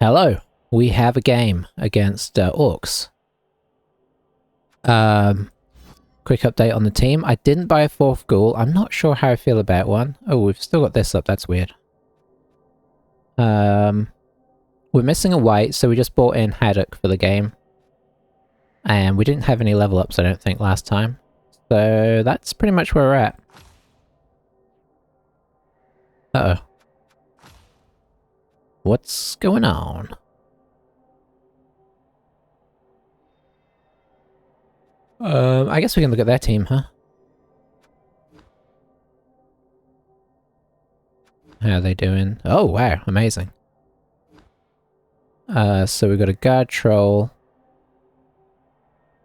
Hello, we have a game against orcs. Quick update on the team. I didn't buy a fourth ghoul. I'm not sure how I feel about one. Oh, we've still got this up. That's weird. We're missing a white, so we just bought in Haddock for the game. And we didn't have any level ups, I don't think, last time. So that's pretty much where we're at. Uh-oh. What's going on? I guess we can look at their team, huh? How are they doing? Oh, wow, amazing. So we've got a guard troll.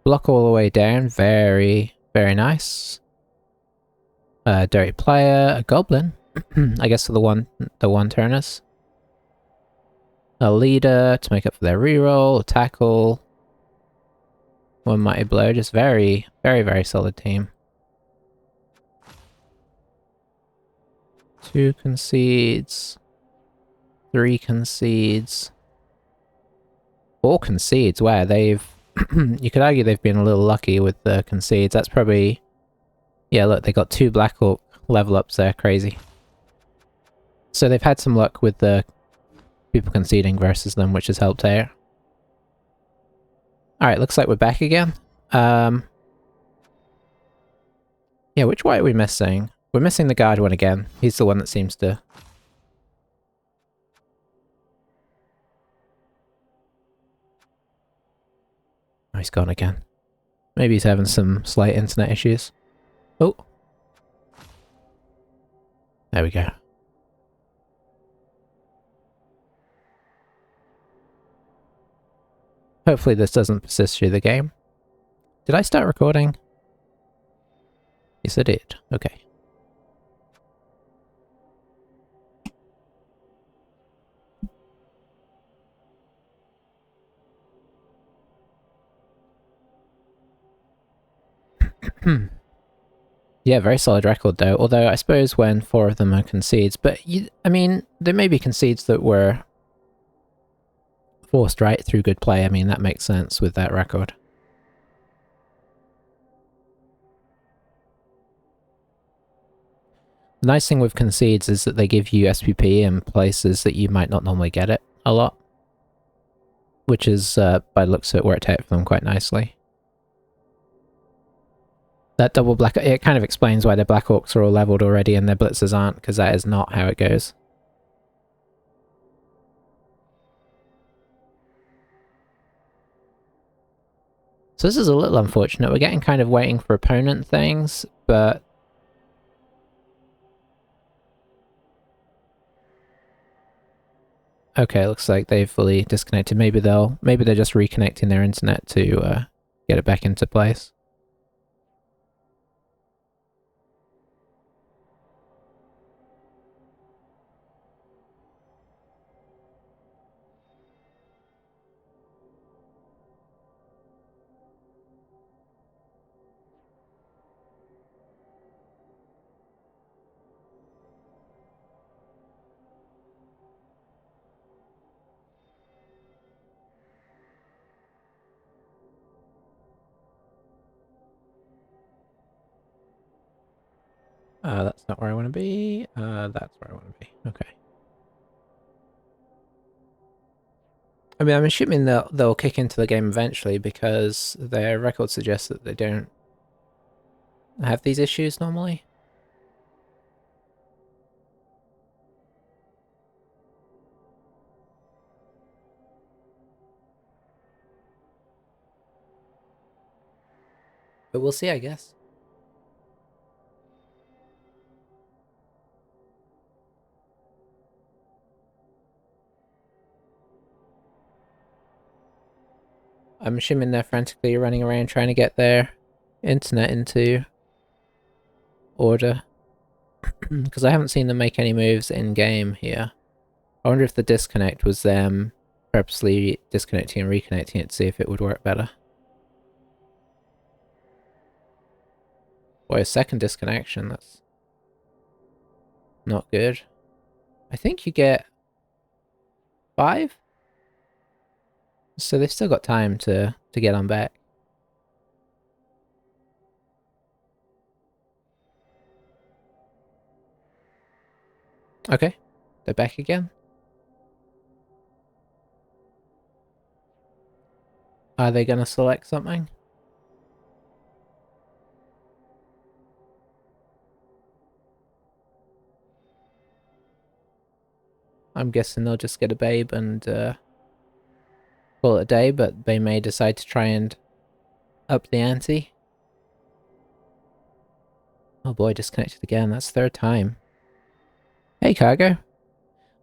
Block all the way down, very, very nice. Dirty player, a goblin. I guess for the one turners. A leader to make up for their reroll, a tackle. One mighty blow, just very, very, very solid team. 2 concedes. 3 concedes. 4 concedes, wow, they've... you could argue they've been a little lucky with the concedes. That's probably... Yeah, look, they got 2 Black Orc level ups there, crazy. So they've had some luck with the people conceding versus them, which has helped out. Alright, looks like we're back again. Yeah, which white are we missing? We're missing the guard one again. He's the one that seems to... Oh, he's gone again. Maybe he's having some slight internet issues. Oh. There we go. Hopefully this doesn't persist through the game. Did I start recording? Yes, I did. Okay. Yeah, very solid record though, although I suppose when 4 of them are concedes, but I mean, there may be concedes that were forced right through good play. I mean, that makes sense with that record. The nice thing with concedes is that they give you SPP in places that you might not normally get it a lot. Which is, by the looks of it, worked out for them quite nicely. That double black... It kind of explains why their Black Orcs are all leveled already and their Blitzers aren't, because that is not how it goes. So this is a little unfortunate. We're getting kind of waiting for opponent things, but... Okay, looks like they've fully disconnected. Maybe they're just reconnecting their internet to get it back into place. That's not where I want to be. That's where I want to be. Okay. I mean, I'm assuming they'll kick into the game eventually because their record suggests that they don't have these issues normally. But we'll see, I guess. I'm assuming they're frantically running around trying to get their internet into order. Because I haven't seen them make any moves in-game here. I wonder if the disconnect was them purposely disconnecting and reconnecting it to see if it would work better. Boy, a second disconnection, that's not good. I think you get 5? So they've still got time to get on back. Okay, they're back again. Are they gonna select something? I'm guessing they'll just get a babe and call it a day, but they may decide to try and up the ante. Oh boy, disconnected again. That's third time. Hey, cargo.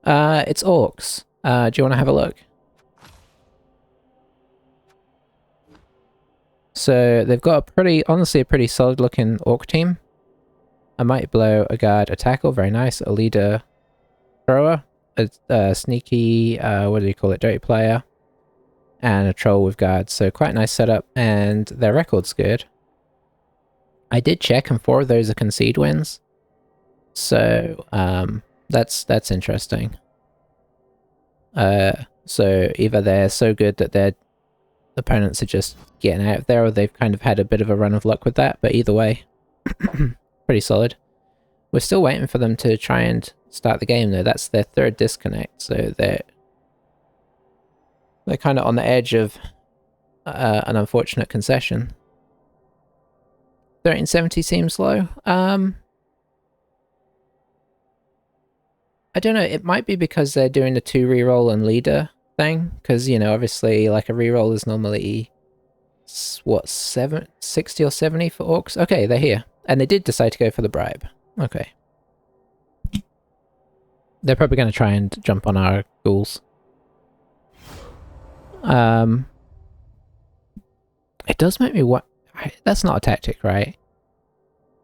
It's orcs. Do you want to have a look? So they've got a pretty, honestly, a pretty solid looking orc team. I might blow a guard, a tackle, very nice. A leader, thrower, a sneaky, what do you call it, dirty player, and a troll with guards. So quite a nice setup, and their record's good. I did check, and 4 of those are concede wins. So that's interesting. So either they're so good that their opponents are just getting out of there, or they've kind of had a bit of a run of luck with that, but either way, pretty solid. We're still waiting for them to try and start the game though. That's their 3rd disconnect, so they're kind of on the edge of an unfortunate concession. 1370 seems low. I don't know, it might be because they're doing the 2 reroll and leader thing, because, you know, obviously, like, a reroll is normally, what, 60 or 70 for orcs? Okay, they're here. And they did decide to go for the bribe. Okay. They're probably going to try and jump on our ghouls. It does make me what? That's not a tactic, right?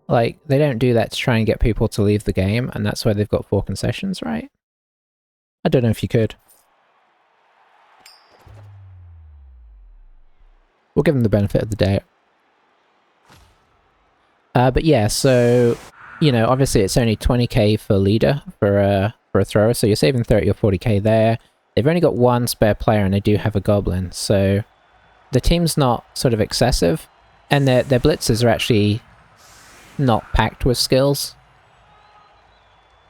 Like, they don't do that to try and get people to leave the game, and that's why they've got 4 concessions, right? I don't know if you could. We'll give them the benefit of the doubt. But yeah, so, you know, obviously it's only 20k for leader for a thrower, so you're saving 30 or 40k there. They've only got 1 spare player, and they do have a goblin, so the team's not sort of excessive, and their blitzers are actually not packed with skills.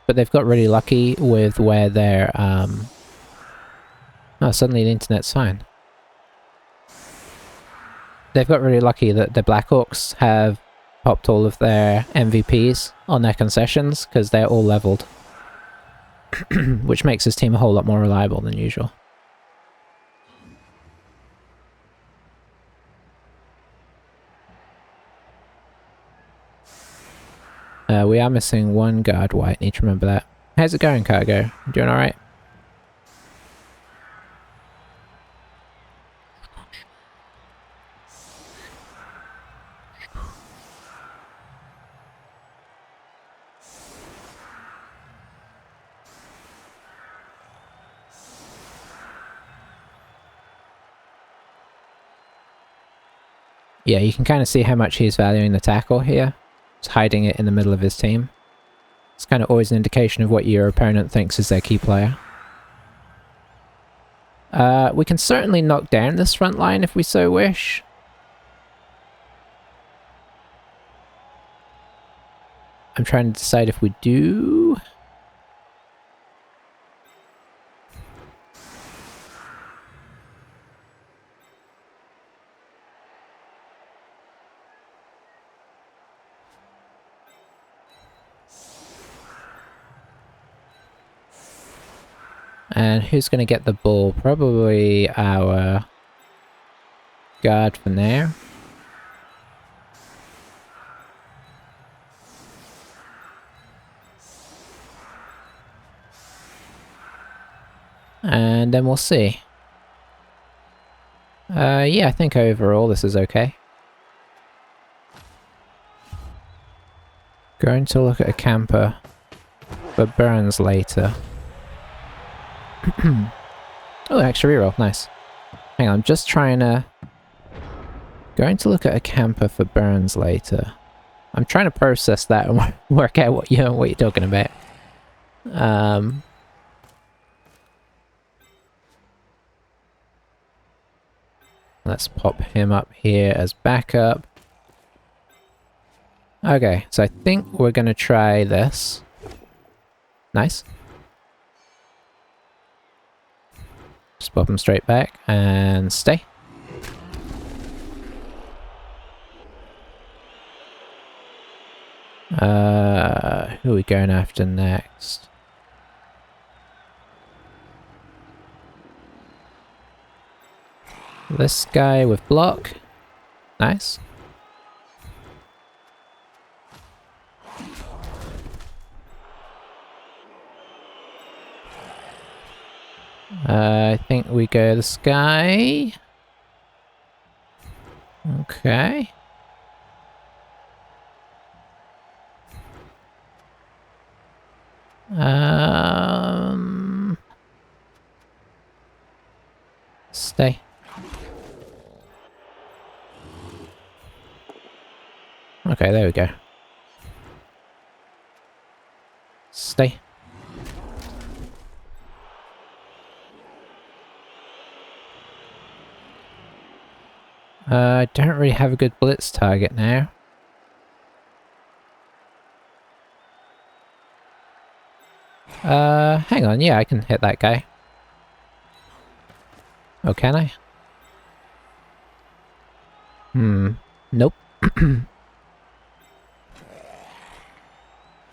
But they've got really lucky with where their oh, suddenly the internet's fine. They've got really lucky that the Black Orcs have popped all of their MVPs on their concessions, because they're all leveled. Which makes this team a whole lot more reliable than usual. We are missing 1 guard white, need to remember that. How's it going, cargo? You doing alright? Yeah, you can kind of see how much he's valuing the tackle here. He's hiding it in the middle of his team. It's kind of always an indication of what your opponent thinks is their key player. We can certainly knock down this front line if we so wish. I'm trying to decide if we do. And who's going to get the ball? Probably our guard for now. And then we'll see. Yeah, I think overall this is okay. Going to look at a camper for burns later. Oh, extra reroll, nice. Hang on, I'm just trying to... Going to look at a camper for burns later. I'm trying to process that and work out what you're talking about. Let's pop him up here as backup. Okay, so I think we're gonna try this. Nice. Just pop him straight back and stay. Who are we going after next? This guy with block. Nice. I think we go this guy. Okay. Stay. Okay, there we go. Stay. I don't really have a good blitz target now. Hang on, yeah, I can hit that guy. Oh, can I? Nope.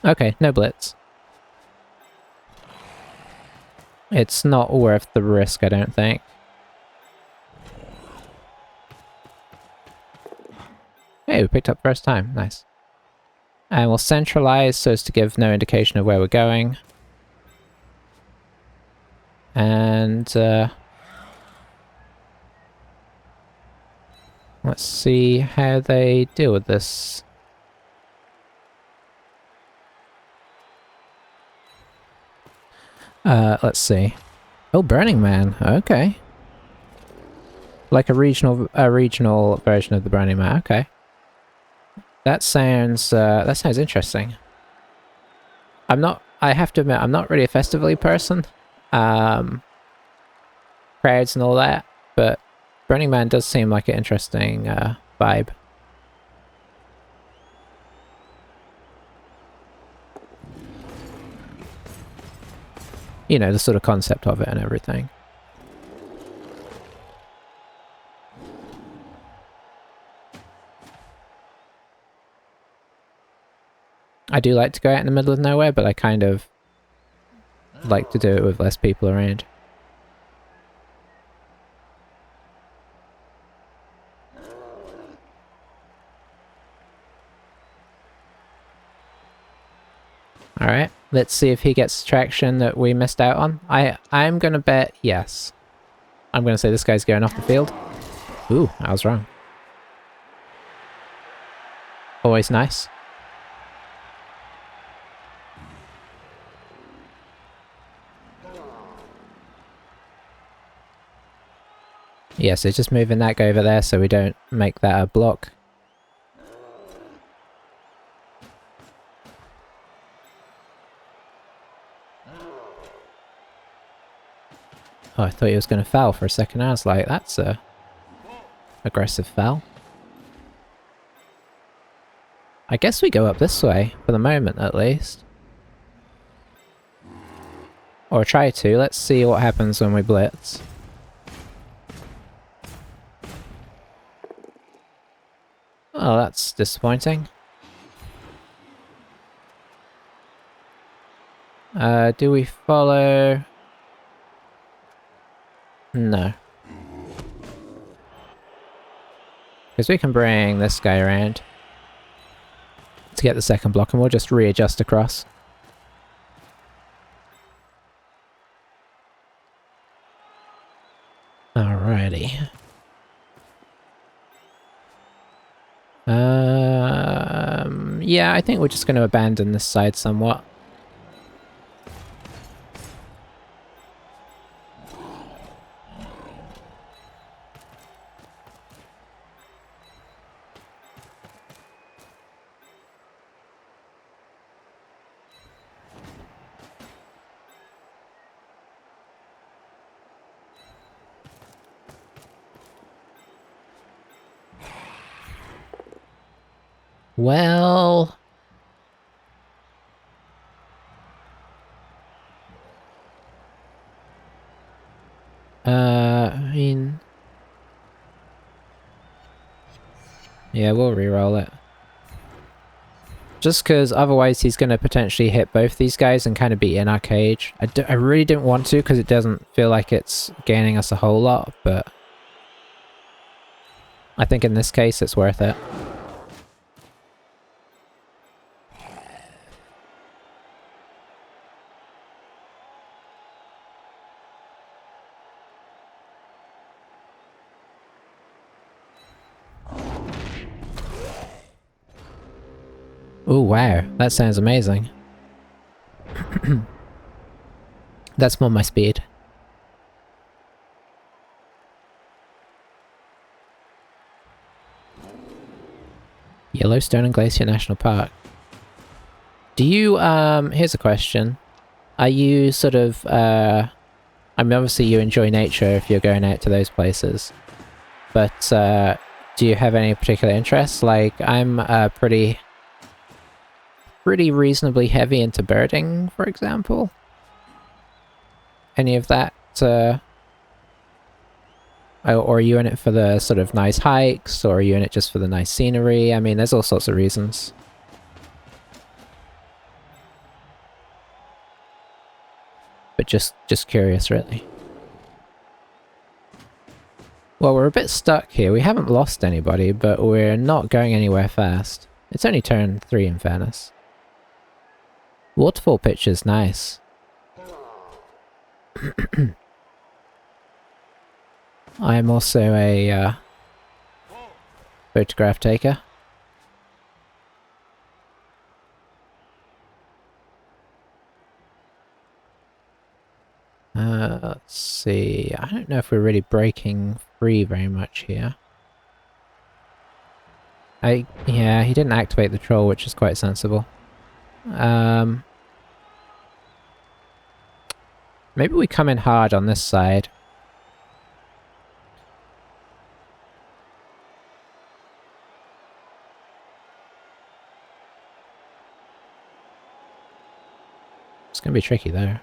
Okay, no blitz. It's not worth the risk, I don't think. Hey, we picked up first time. Nice. And we'll centralize so as to give no indication of where we're going. And, let's see how they deal with this. Let's see. Oh, Burning Man. Okay. Like a regional version of the Burning Man. Okay. That sounds interesting. I have to admit, I'm not really a festively person. Crowds and all that, but Burning Man does seem like an interesting, vibe. You know, the sort of concept of it and everything. I do like to go out in the middle of nowhere, but I kind of like to do it with less people around. Alright, let's see if he gets traction that we missed out on. I'm gonna bet yes. I'm gonna say this guy's going off the field. Ooh, I was wrong. Always nice. Yeah, so just moving that guy over there so we don't make that a block. Oh, I thought he was going to foul for a second. I was like, that's a aggressive foul. I guess we go up this way, for the moment at least. Or try to. Let's see what happens when we blitz. Oh, that's disappointing. Do we follow? No. Because we can bring this guy around to get the second block and we'll just readjust across. Alrighty. Yeah, I think we're just going to abandon this side somewhat. Well... I mean... Yeah, we'll reroll it. Just because otherwise he's going to potentially hit both these guys and kind of be in our cage. I really didn't want to because it doesn't feel like it's gaining us a whole lot, but... I think in this case it's worth it. Oh wow, that sounds amazing. That's more my speed. Yellowstone and Glacier National Park. Do you, here's a question. Are you sort of, I mean obviously you enjoy nature if you're going out to those places, but do you have any particular interests? Like, I'm pretty reasonably heavy into birding, for example. Any of that, or are you in it for the sort of nice hikes, or are you in it just for the nice scenery? I mean, there's all sorts of reasons. But just curious, really. Well, we're a bit stuck here. We haven't lost anybody, but we're not going anywhere fast. It's only turn 3 in fairness. Waterfall picture's nice. I'm also a photograph taker. Let's see. I don't know if we're really breaking free very much here. Yeah, he didn't activate the troll, which is quite sensible. Maybe we come in hard on this side. It's gonna be tricky there.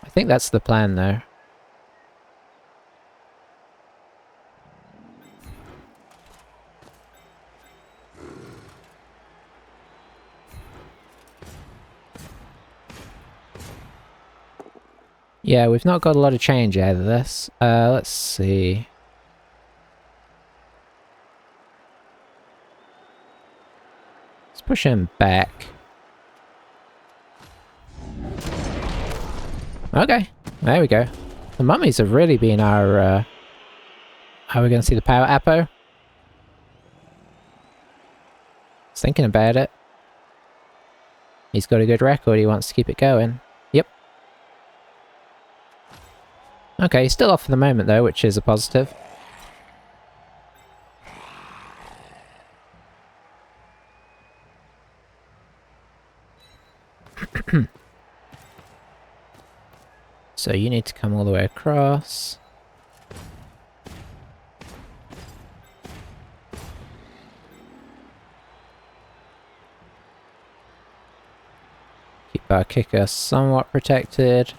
I think that's the plan there. Yeah, we've not got a lot of change out of this. Let's see. Let's push him back. Okay, there we go. The mummies have really been our, Are we gonna see the power Apo? He's thinking about it. He's got a good record, he wants to keep it going. Yep. Okay, he's still off for the moment though, which is a positive. So you need to come all the way across. Keep our kicker somewhat protected.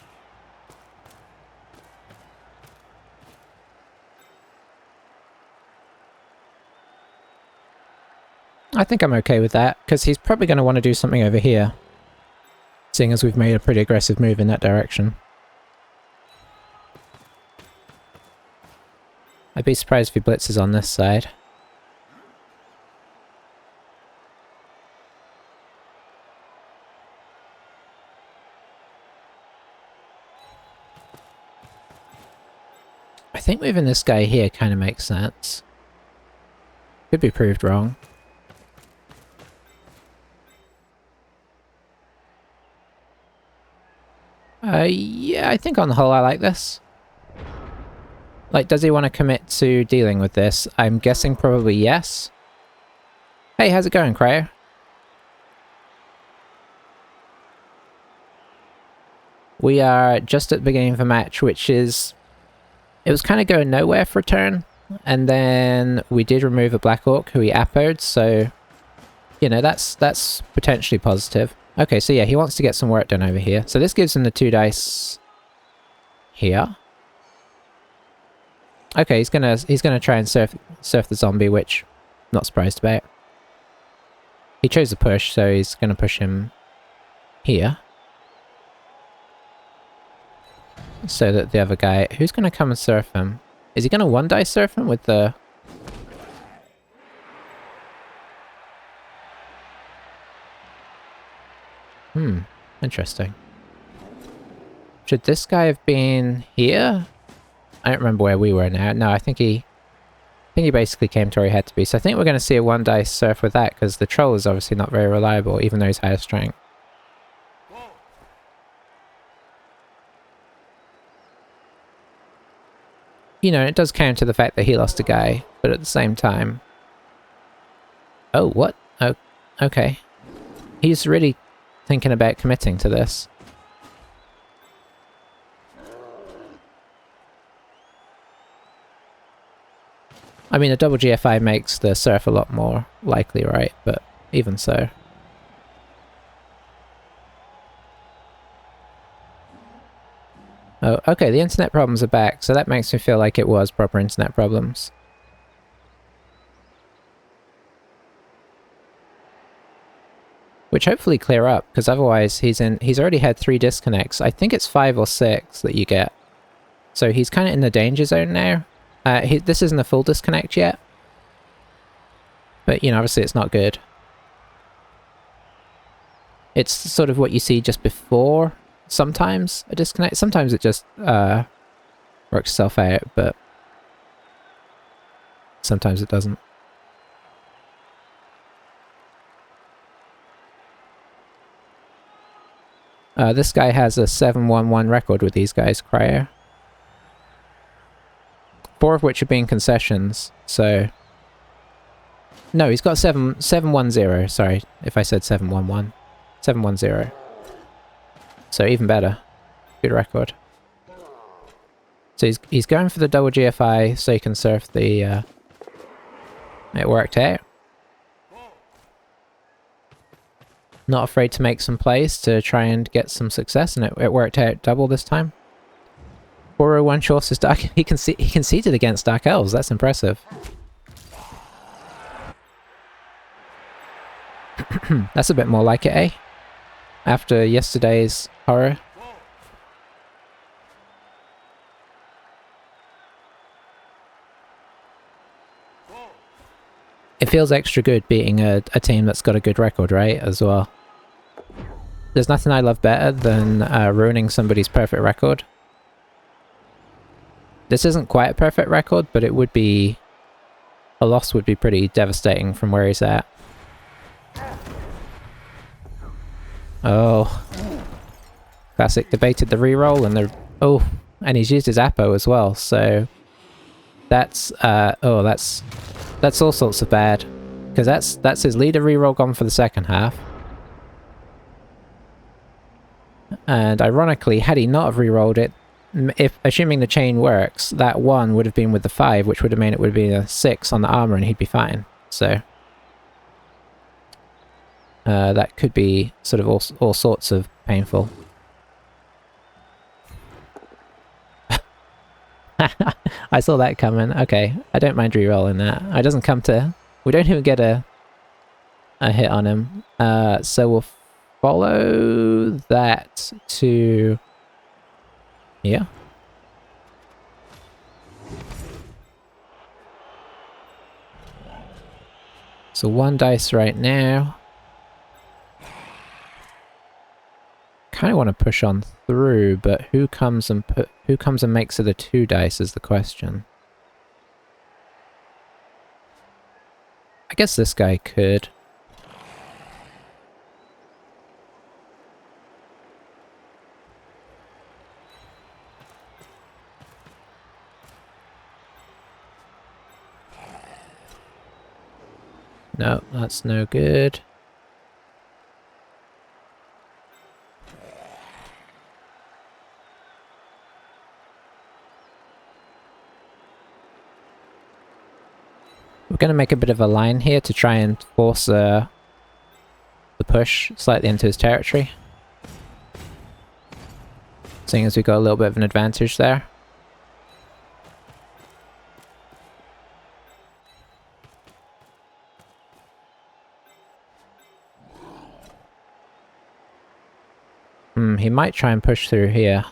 I think I'm okay with that, because he's probably going to want to do something over here. Seeing as we've made a pretty aggressive move in that direction. I'd be surprised if he blitzes on this side. I think moving this guy here kind of makes sense. Could be proved wrong. Yeah, I think on the whole I like this. Like, does he want to commit to dealing with this? I'm guessing probably yes. Hey, how's it going, Cryo? We are just at the beginning of a match, which is... It was kind of going nowhere for a turn, and then we did remove a Black Orc who he appoed, so... You know, that's potentially positive. Okay, so yeah, he wants to get some work done over here. So this gives him the 2 dice... here. Okay, he's gonna try and surf the zombie, which I'm not surprised about. He chose to push, so he's gonna push him here. So that the other guy... Who's gonna come and surf him? Is he gonna 1 dice surf him with the... Interesting. Should this guy have been here? I don't remember where we were now. No, I think he basically came to where he had to be. So I think we're going to see a 1 dice surf with that, because the troll is obviously not very reliable, even though he's higher strength. You know, it does counter the fact that he lost a guy, but at the same time... Oh, what? Oh, okay. He's really thinking about committing to this. I mean, a double GFI makes the surf a lot more likely, right? But even so. Oh, okay, the internet problems are back, so that makes me feel like it was proper internet problems. Which hopefully clear up, because otherwise he's already had 3 disconnects. I think it's 5 or 6 that you get. So he's kind of in the danger zone now. This isn't a full disconnect yet. But, you know, obviously it's not good. It's sort of what you see just before, sometimes, a disconnect. Sometimes it just works itself out, but sometimes it doesn't. This guy has a 7-1-1 record with these guys, Cryo. 4 of which are being concessions, so... No, he's got 7-1-0, sorry, if I said 7-1-1. 7-1-0. So even better. Good record. So he's going for the double GFI so he can surf the... It worked out. Not afraid to make some plays to try and get some success, and it worked out double this time. 401 shorts is dark. He conceded against Dark Elves. That's impressive. That's a bit more like it, eh? After yesterday's horror. It feels extra good beating a team that's got a good record, right? As well. There's nothing I love better than ruining somebody's perfect record. This isn't quite a perfect record, but it would be... A loss would be pretty devastating from where he's at. Oh. Classic debated the reroll and the... Oh, and he's used his Apo as well, so... That's, oh, that's all sorts of bad. Because that's his leader reroll gone for the second half. And ironically, had he not have rerolled it, if assuming the chain works, that 1 would have been with the 5, which would have meant it would have been a 6 on the armor and he'd be fine. So... that could be sort of all sorts of painful. I saw that coming. Okay, I don't mind re-rolling that. It doesn't come to... We don't even get a hit on him. So we'll follow that to... here. So 1 dice right now. Kind of want to push on through, but who comes and makes it a 2 dice is the question. I guess this guy could. No, that's no good. going to make a bit of a line here to try and force the push slightly into his territory. Seeing as we got a little bit of an advantage there. He might try and push through here.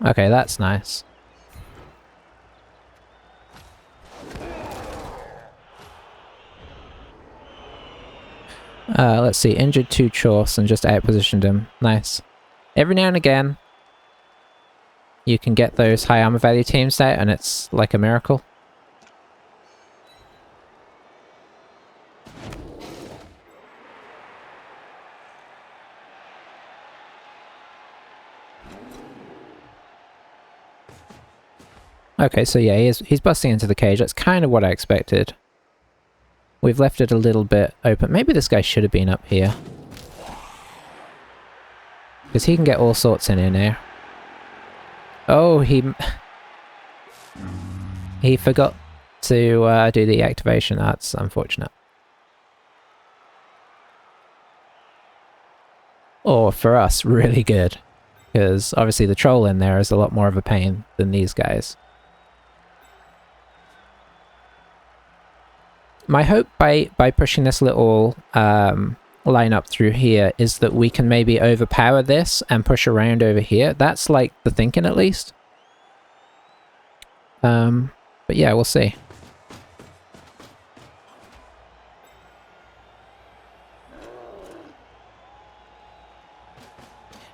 Okay, that's nice. Let's see, injured 2 Chorse and just outpositioned him. Nice. Every now and again, you can get those high armor value teams out and it's like a miracle. Okay, so yeah, he's busting into the cage. That's kind of what I expected. We've left it a little bit open. Maybe this guy should have been up here. Because he can get all sorts in here. Oh, he forgot to do the activation. That's unfortunate. Or for us, really good. Because obviously the troll in there is a lot more of a pain than these guys. My hope by pushing this little line up through here is that we can maybe overpower this and push around over here. That's like the thinking at least. But yeah, we'll see.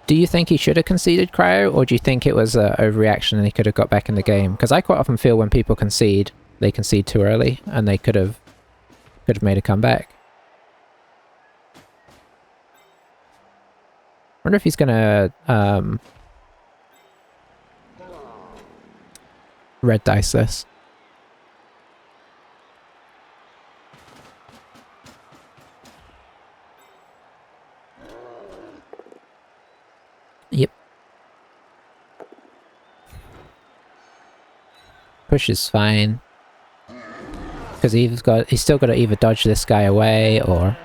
Do you think he should have conceded cryo, or do you think it was an overreaction and he could have got back in the game? Because I quite often feel when people concede, they concede too early and they could have made a comeback. Wonder if he's gonna red dice this. Yep. Push is fine. Because he's still got to either dodge this guy away or...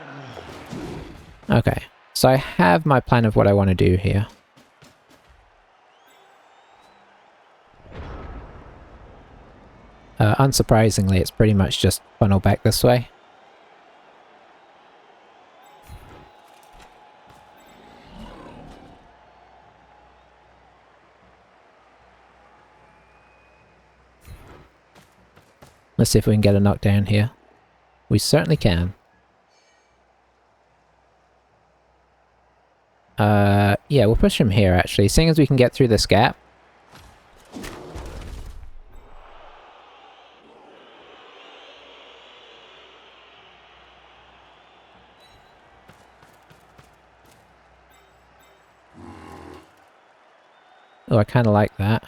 Okay. So I have my plan of what I want to do here. Unsurprisingly, it's pretty much just funnel back this way. Let's see if we can get a knockdown here. We certainly can. Yeah, we'll push him here actually, seeing as we can get through this gap. Oh, I kind of like that.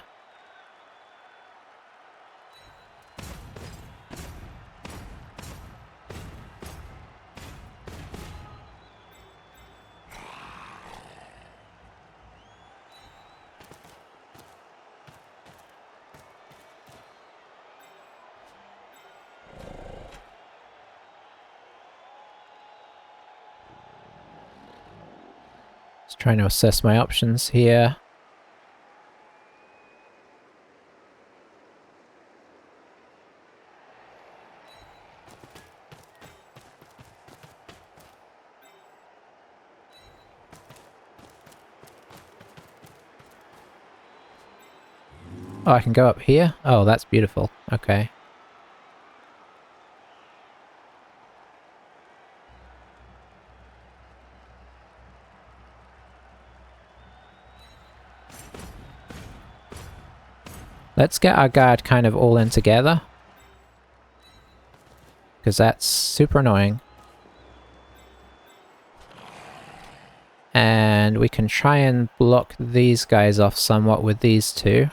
Just trying to assess my options here. Oh, I can go up here? Oh, that's beautiful. Okay. Let's get our guard kind of all in together. Because that's super annoying. And we can try and block these guys off somewhat with these two.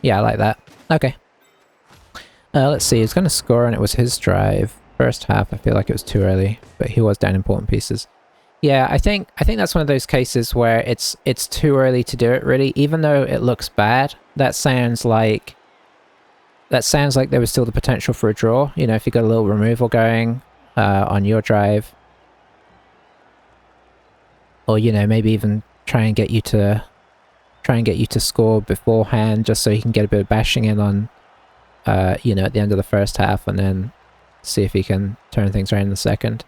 Yeah, I like that. Okay. Let's see, he's going to score and it was his drive. First half, I feel like it was too early, but he was down important pieces. Yeah, I think that's one of those cases where it's too early to do it, really. Even though it looks bad, that sounds like there was still the potential for a draw. You know, if you got a little removal going on your drive. Or, you know, maybe even try and get you to score beforehand, just so he can get a bit of bashing in on, you know, at the end of the first half, and then see if he can turn things around in the second.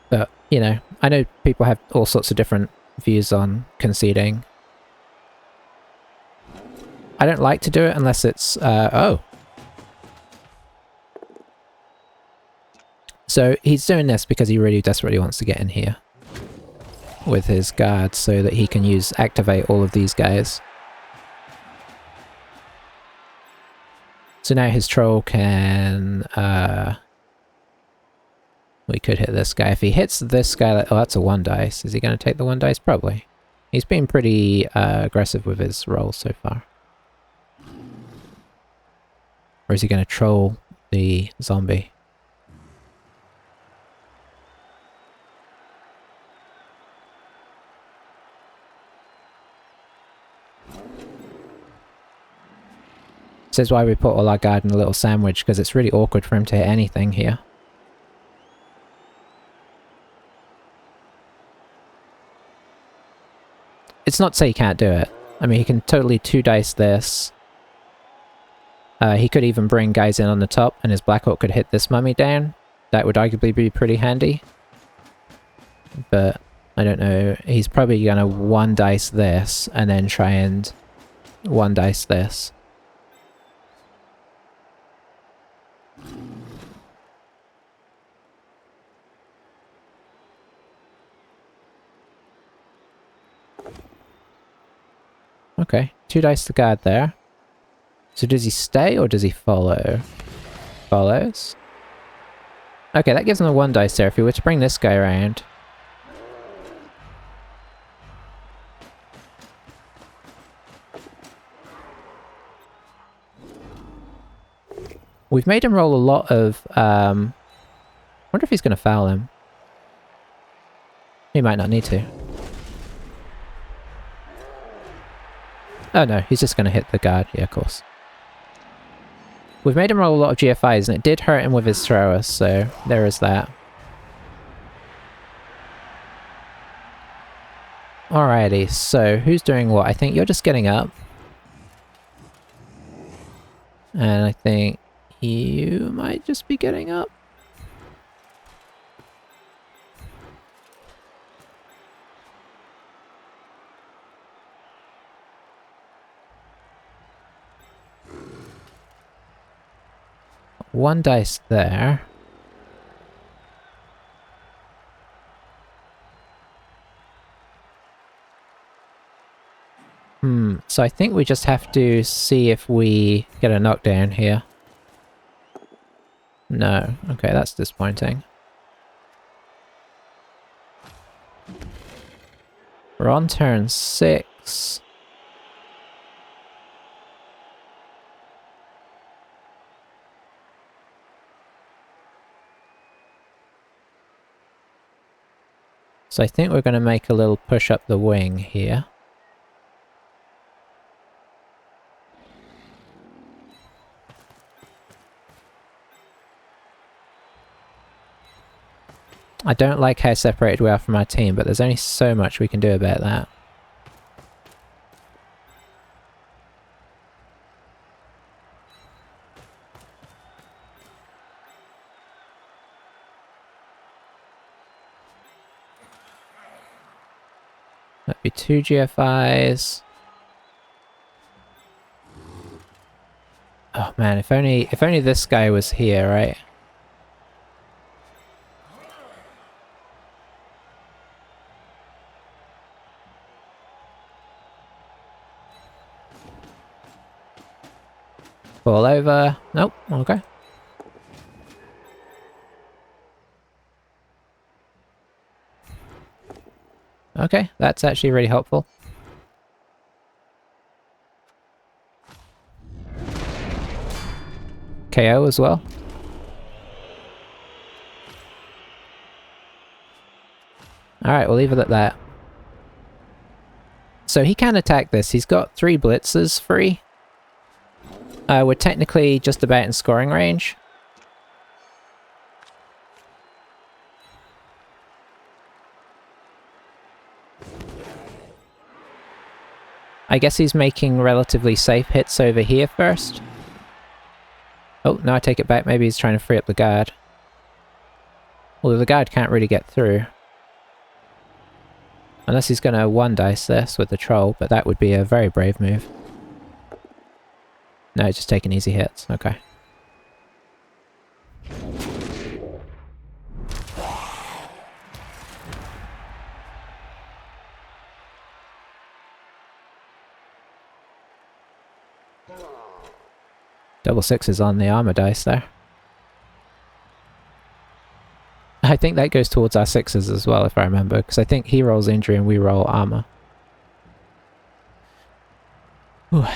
But, you know, I know people have all sorts of different views on conceding. I don't like to do it unless it's, oh. So he's doing this because he really desperately wants to get in here with his guard so that he can activate all of these guys. So now his troll can, we could hit this guy. If he hits this guy, oh, that's a 1 dice. Is he going to take the 1 dice? Probably. He's been pretty aggressive with his rolls so far. Or is he going to troll the zombie? This is why we put all our guard in a little sandwich, because it's really awkward for him to hit anything here. It's not to say he can't do it. I mean, he can totally 2 dice this. He could even bring guys in on the top, and his Black Hawk could hit this mummy down. That would arguably be pretty handy. But, I don't know. He's probably gonna 1 dice this, and then try and 1 dice this. Okay, 2 dice to guard there. So does he stay or does he follow? Follows. Okay, that gives him a 1 dice there if he were to bring this guy around. We've made him roll a lot of, I wonder if he's going to foul him. He might not need to. Oh no, he's just going to hit the guard. Yeah, of course. We've made him roll a lot of GFIs, and it did hurt him with his thrower, so there is that. Alrighty, so who's doing what? I think you're just getting up. And I think you might just be getting up. One dice there. So I think we just have to see if we get a knockdown here. No. Okay, that's disappointing. We're on turn 6. So I think we're going to make a little push up the wing here. I don't like how separated we are from our team, but there's only so much we can do about that. That'd be 2 GFIs. Oh man, if only this guy was here, right? Fall over. Nope. Okay. Okay, that's actually really helpful. KO as well. Alright, we'll leave it at that. So he can attack this. He's got 3 blitzers free. We're technically just about in scoring range. I guess he's making relatively safe hits over here first. Oh, no, I take it back. Maybe he's trying to free up the guard. Although the guard can't really get through. Unless he's going to one-dice this with the troll, but that would be a very brave move. No, just taking easy hits. Okay. Double sixes on the armor dice there. I think that goes towards our 6s as well, if I remember, because I think he rolls injury and we roll armor. Whew.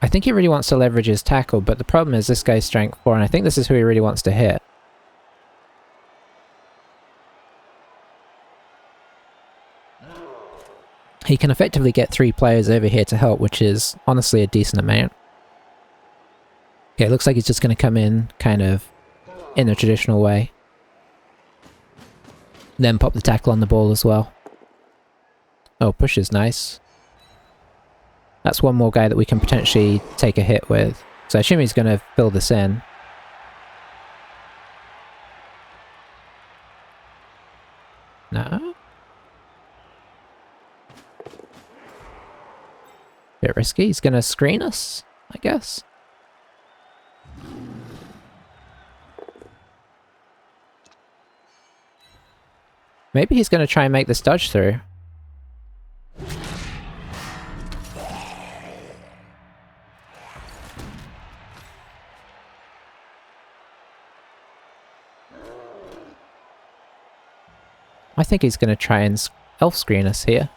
I think he really wants to leverage his tackle, but the problem is this guy's strength 4, and I think this is who he really wants to hit. He can effectively get 3 players over here to help, which is honestly a decent amount. Okay, it looks like he's just going to come in kind of in a traditional way. Then pop the tackle on the ball as well. Oh, push is nice. That's one more guy that we can potentially take a hit with. So I assume he's going to fill this in. No? Bit risky. He's going to screen us, I guess. Maybe he's going to try and make this dodge through. I think he's going to try and elf screen us here.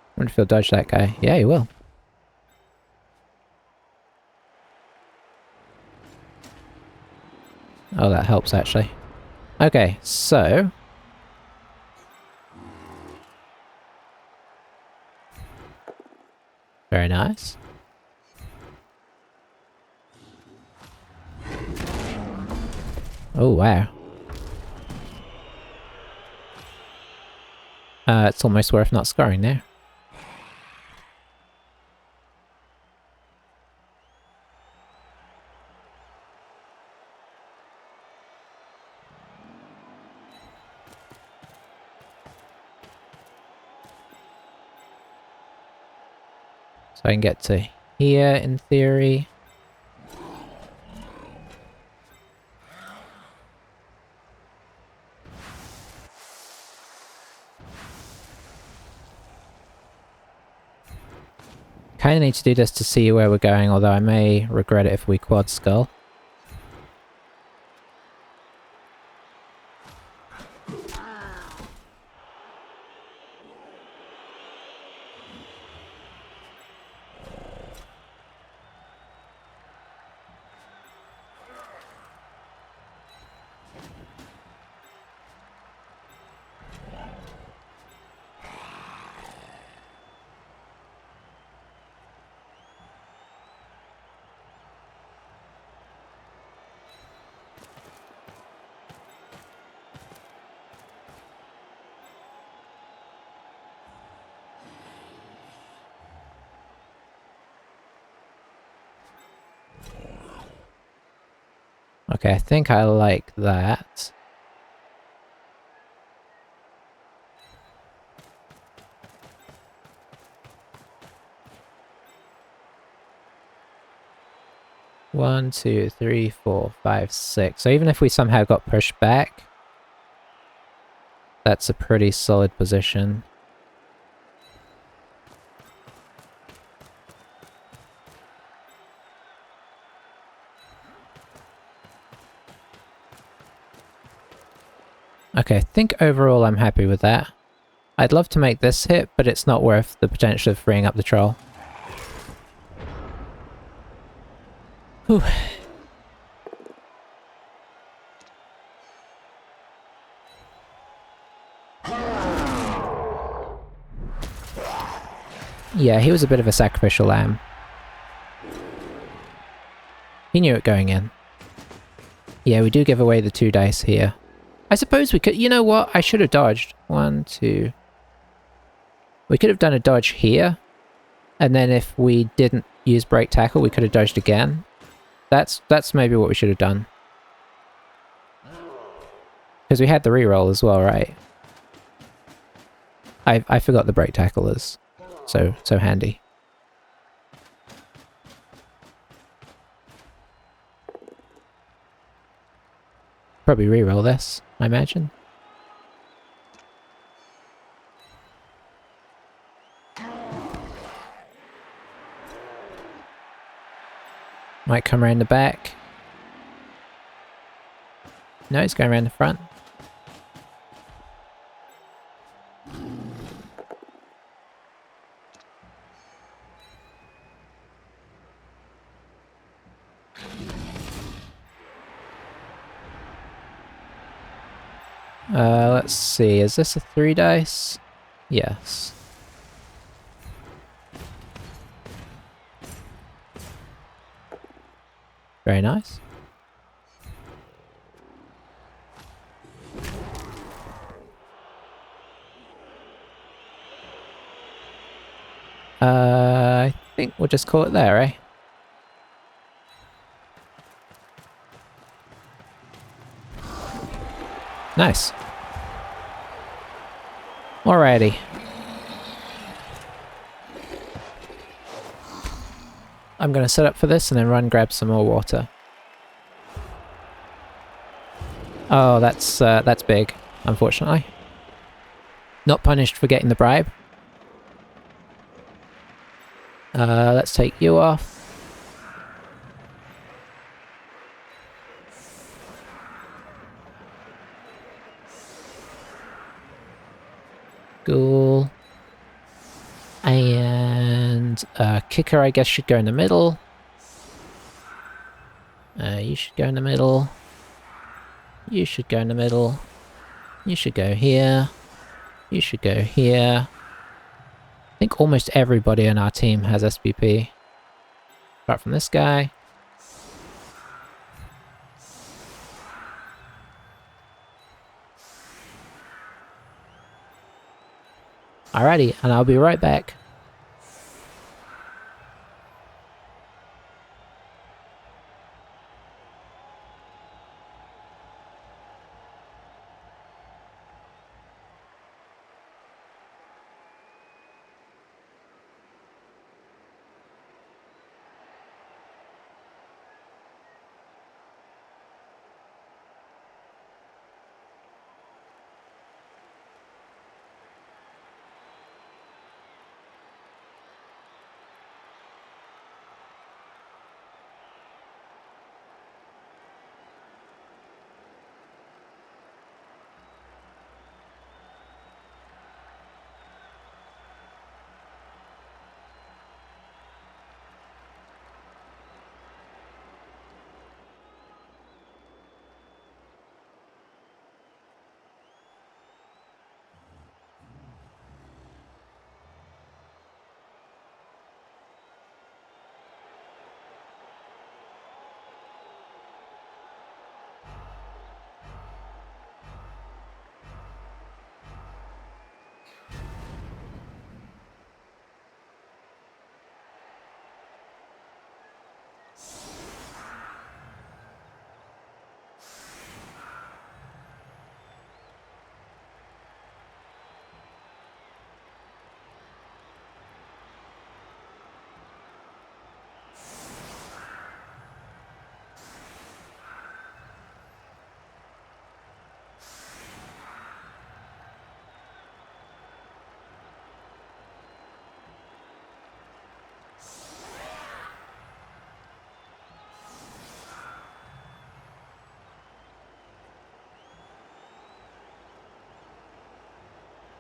I wonder if he'll dodge that guy. Yeah, he will. Oh, that helps actually. Okay, so... Very nice. Oh, wow. It's almost worth not scoring there. So I can get to here, in theory. Kinda need to do this to see where we're going, although I may regret it if we quad skull. Okay, I think I like that. 1, 2, 3, 4, 5, 6. So even if we somehow got pushed back, that's a pretty solid position. Okay, I think overall I'm happy with that. I'd love to make this hit, but it's not worth the potential of freeing up the troll. Whew. Yeah, he was a bit of a sacrificial lamb. He knew it going in. Yeah, we do give away the 2 dice here. I suppose we could... You know what? I should have dodged. 1, 2... We could have done a dodge here. And then if we didn't use break tackle, we could have dodged again. That's maybe what we should have done. Because we had the reroll as well, right? I forgot the break tackle is so handy. Probably reroll this, I imagine. Might come around the back. No, it's going around the front. Let's see, is this a 3 dice? Yes. Very nice. I think we'll just call it there, eh? Nice. Alrighty. I'm gonna set up for this and then run grab some more water. Oh, that's big, unfortunately. Not punished for getting the bribe. Let's take you off. Cool. And kicker, I guess, should go in the middle. You should go in the middle. You should go in the middle. You should go here. You should go here. I think almost everybody on our team has SPP. Apart from this guy. Alrighty, and I'll be right back.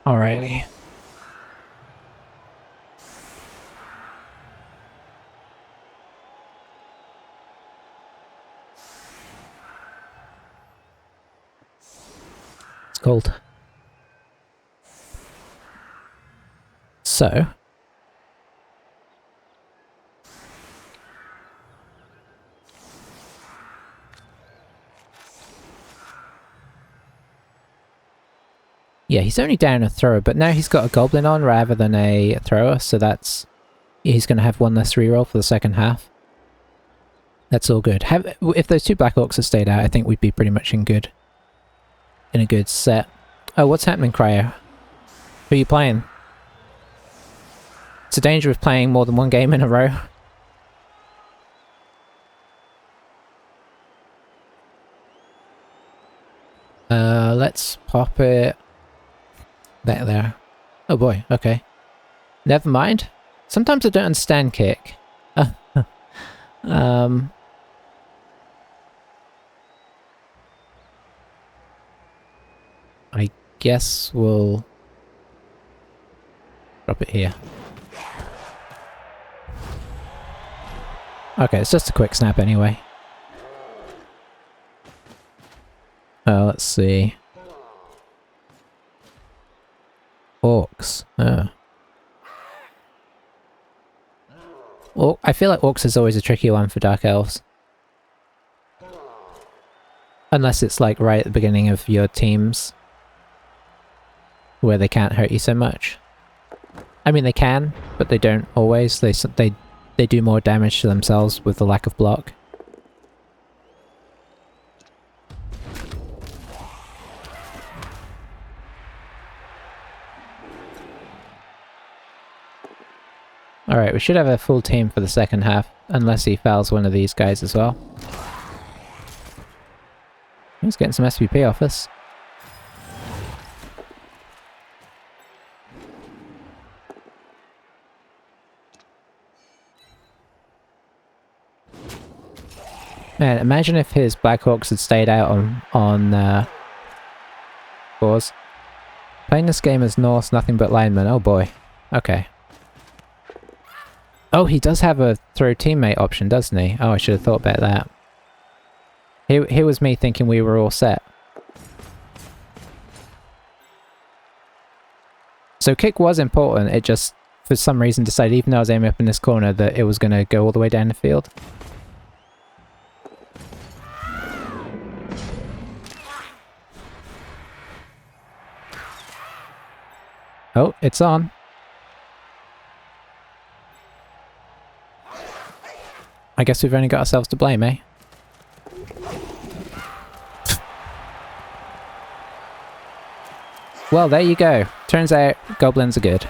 Alrighty. It's cold. So. Yeah, he's only down a thrower, but now he's got a goblin on rather than a thrower, so that's... He's going to have one less reroll for the second half. That's all good. If those two Black Orcs had stayed out, I think we'd be pretty much in a good set. Oh, what's happening, Cryo? Who are you playing? It's a danger of playing more than one game in a row. Let's pop it back there. Oh boy, okay. Never mind. Sometimes I don't understand kick. I guess we'll drop it here. Okay, it's just a quick snap anyway. Let's see. Orcs. Well, I feel like Orcs is always a tricky one for Dark Elves. Unless it's like right at the beginning of your teams, where they can't hurt you so much. I mean, they can, but they don't always. They do more damage to themselves with the lack of block. Alright, we should have a full team for the second half, unless he fouls one of these guys as well. He's getting some SVP off us. Man, imagine if his Black Hawks had stayed out on Boars. Playing this game as Norse, nothing but linemen. Oh boy. Okay. Oh, he does have a throw teammate option, doesn't he? Oh, I should have thought about that. Here was me thinking we were all set. So kick was important, it just, for some reason, decided even though I was aiming up in this corner that it was going to go all the way down the field. Oh, it's on. I guess we've only got ourselves to blame, eh? Well, there you go. Turns out goblins are good.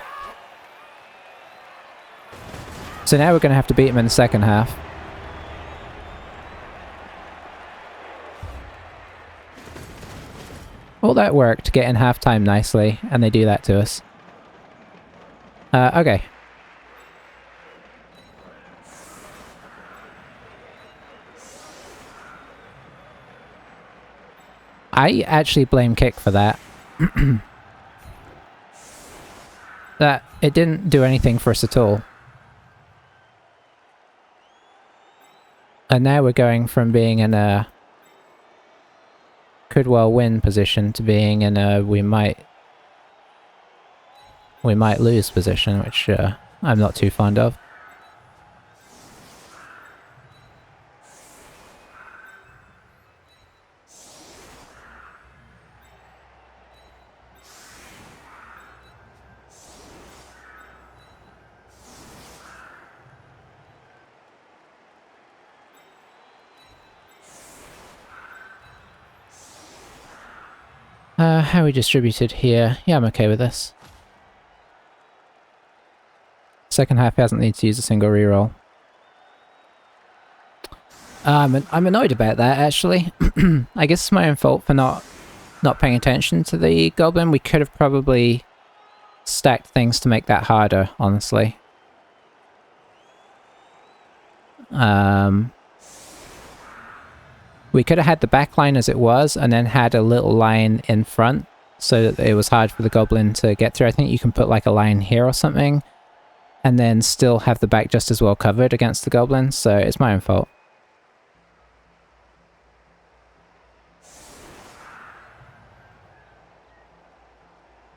So now we're going to have to beat them in the second half. All that work to get in halftime nicely, and they do that to us. Okay. I actually blame Kick for that. That it didn't do anything for us at all. And now we're going from being in a could well win position to being in a we might lose position, which I'm not too fond of. How are we distributed here? Yeah, I'm okay with this. Second half hasn't needed to use a single reroll. I'm annoyed about that, actually. I guess it's my own fault for not paying attention to the goblin. We could have probably stacked things to make that harder, honestly. We could have had the back line as it was, and then had a little line in front so that it was hard for the goblin to get through. I think you can put like a line here or something, and then still have the back just as well covered against the goblin, so it's my own fault.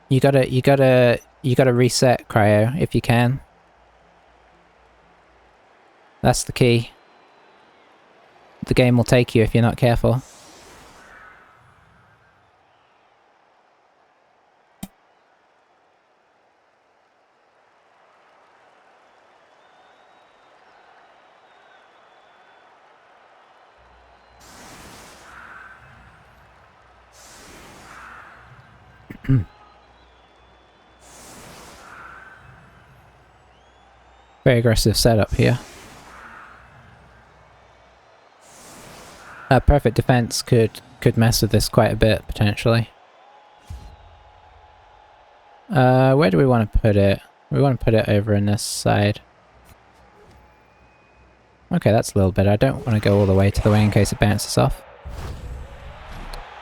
You gotta reset cryo if you can. That's the key. The game will take you if you're not careful. Very aggressive setup here. Perfect defense could mess with this quite a bit, potentially. Where do we want to put it? We want to put it over in this side. Okay, that's a little better. I don't want to go all the way to the wing in case it bounces off.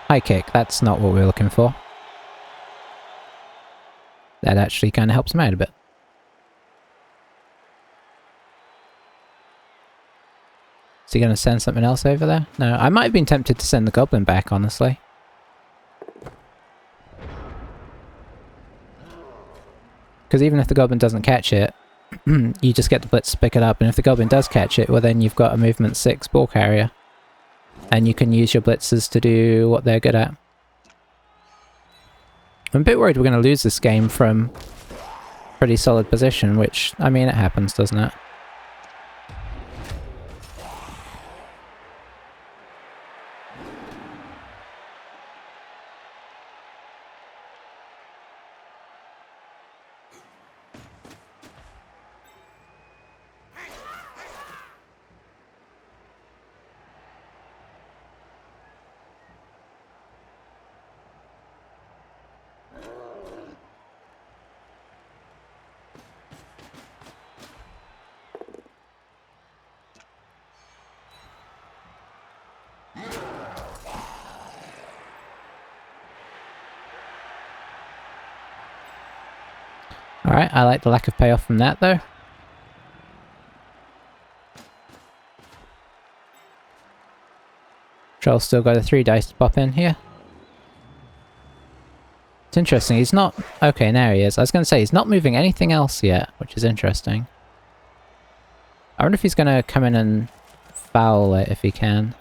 High kick, that's not what we were looking for. That actually kind of helps him out a bit. Is he going to send something else over there? No, I might have been tempted to send the goblin back, honestly. Because even if the goblin doesn't catch it, you just get the blitz to pick it up, and if the goblin does catch it, well then you've got a movement 6 ball carrier. And you can use your blitzers to do what they're good at. I'm a bit worried we're going to lose this game from pretty solid position, which, I mean, it happens, doesn't it? Alright, I like the lack of payoff from that, though. Troll's still got a 3 dice to pop in here. It's interesting, he's not... Okay, now he is. I was going to say, he's not moving anything else yet, which is interesting. I wonder if he's going to come in and foul it if he can.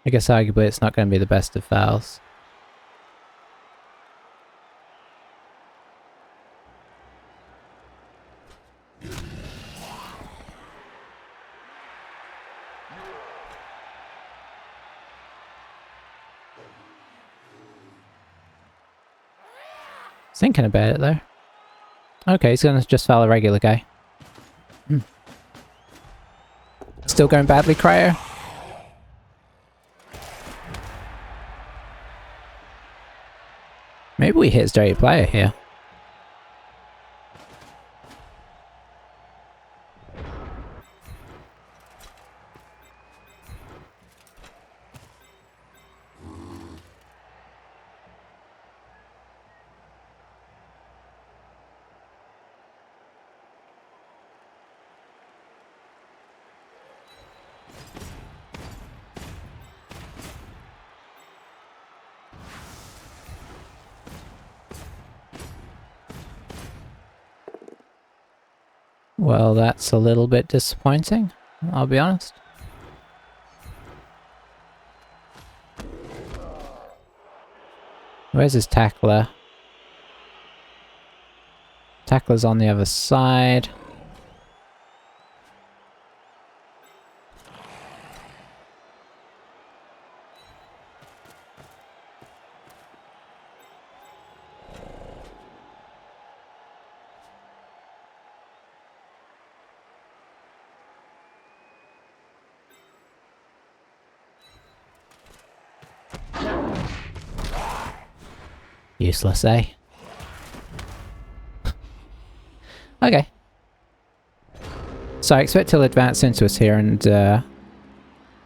I guess arguably it's not going to be the best of fouls. Thinking about it though. Okay, he's going to just foul a regular guy. Still going badly, Cryo? Maybe we hit dirty player here. Well, that's a little bit disappointing, I'll be honest. Where's his tackler? Tackler's on the other side. Useless, eh? Okay. So I expect he'll advance into us here and,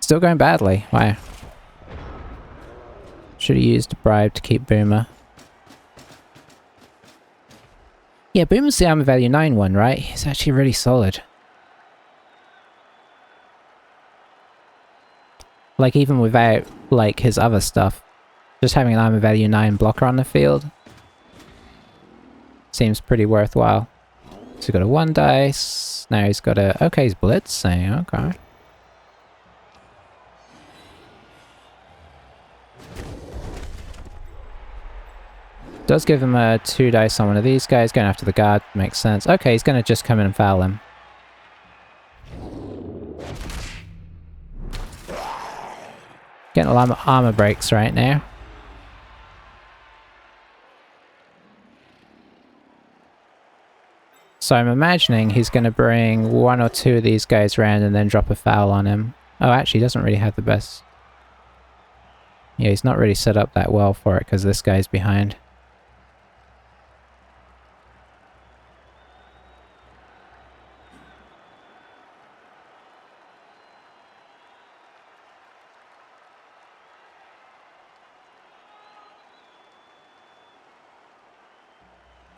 still going badly. Wow. Should have used a bribe to keep Boomer. Yeah, Boomer's the armor value 9 one, right? He's actually really solid. Like, even without, like, his other stuff, just having an armor value 9 blocker on the field seems pretty worthwhile. So he's got a 1 dice, now he's got a... okay, he's blitzing, okay. Does give him a 2 dice on one of these guys, going after the guard, makes sense. Okay, he's gonna just come in and foul him. Getting a lot of armor breaks right now. So I'm imagining he's going to bring 1 or 2 of these guys around and then drop a foul on him. Oh, actually, he doesn't really have the best... yeah, he's not really set up that well for it because this guy's behind.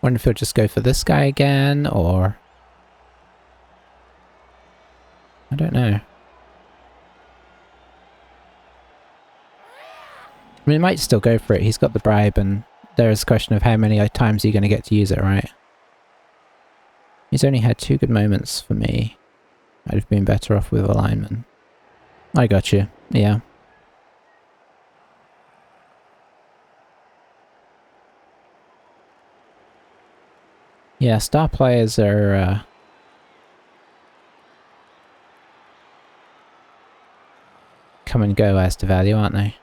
Wonder if he'll just go for this guy again, or... I don't know. I mean, he might still go for it. He's got the bribe, and there's a question of how many times you're going to get to use it, right? He's only had 2 good moments for me. I'd have been better off with a lineman. I got you. Yeah. Yeah, star players are, come and go as to value, aren't they?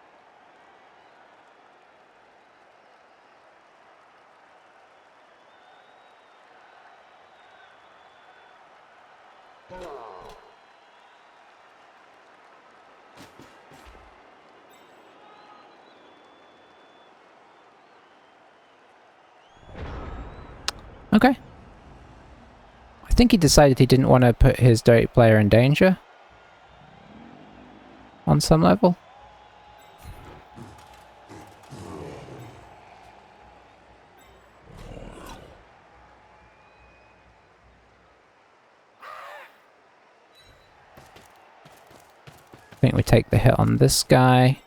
Okay. I think he decided he didn't want to put his direct player in danger. On some level. I think we take the hit on this guy.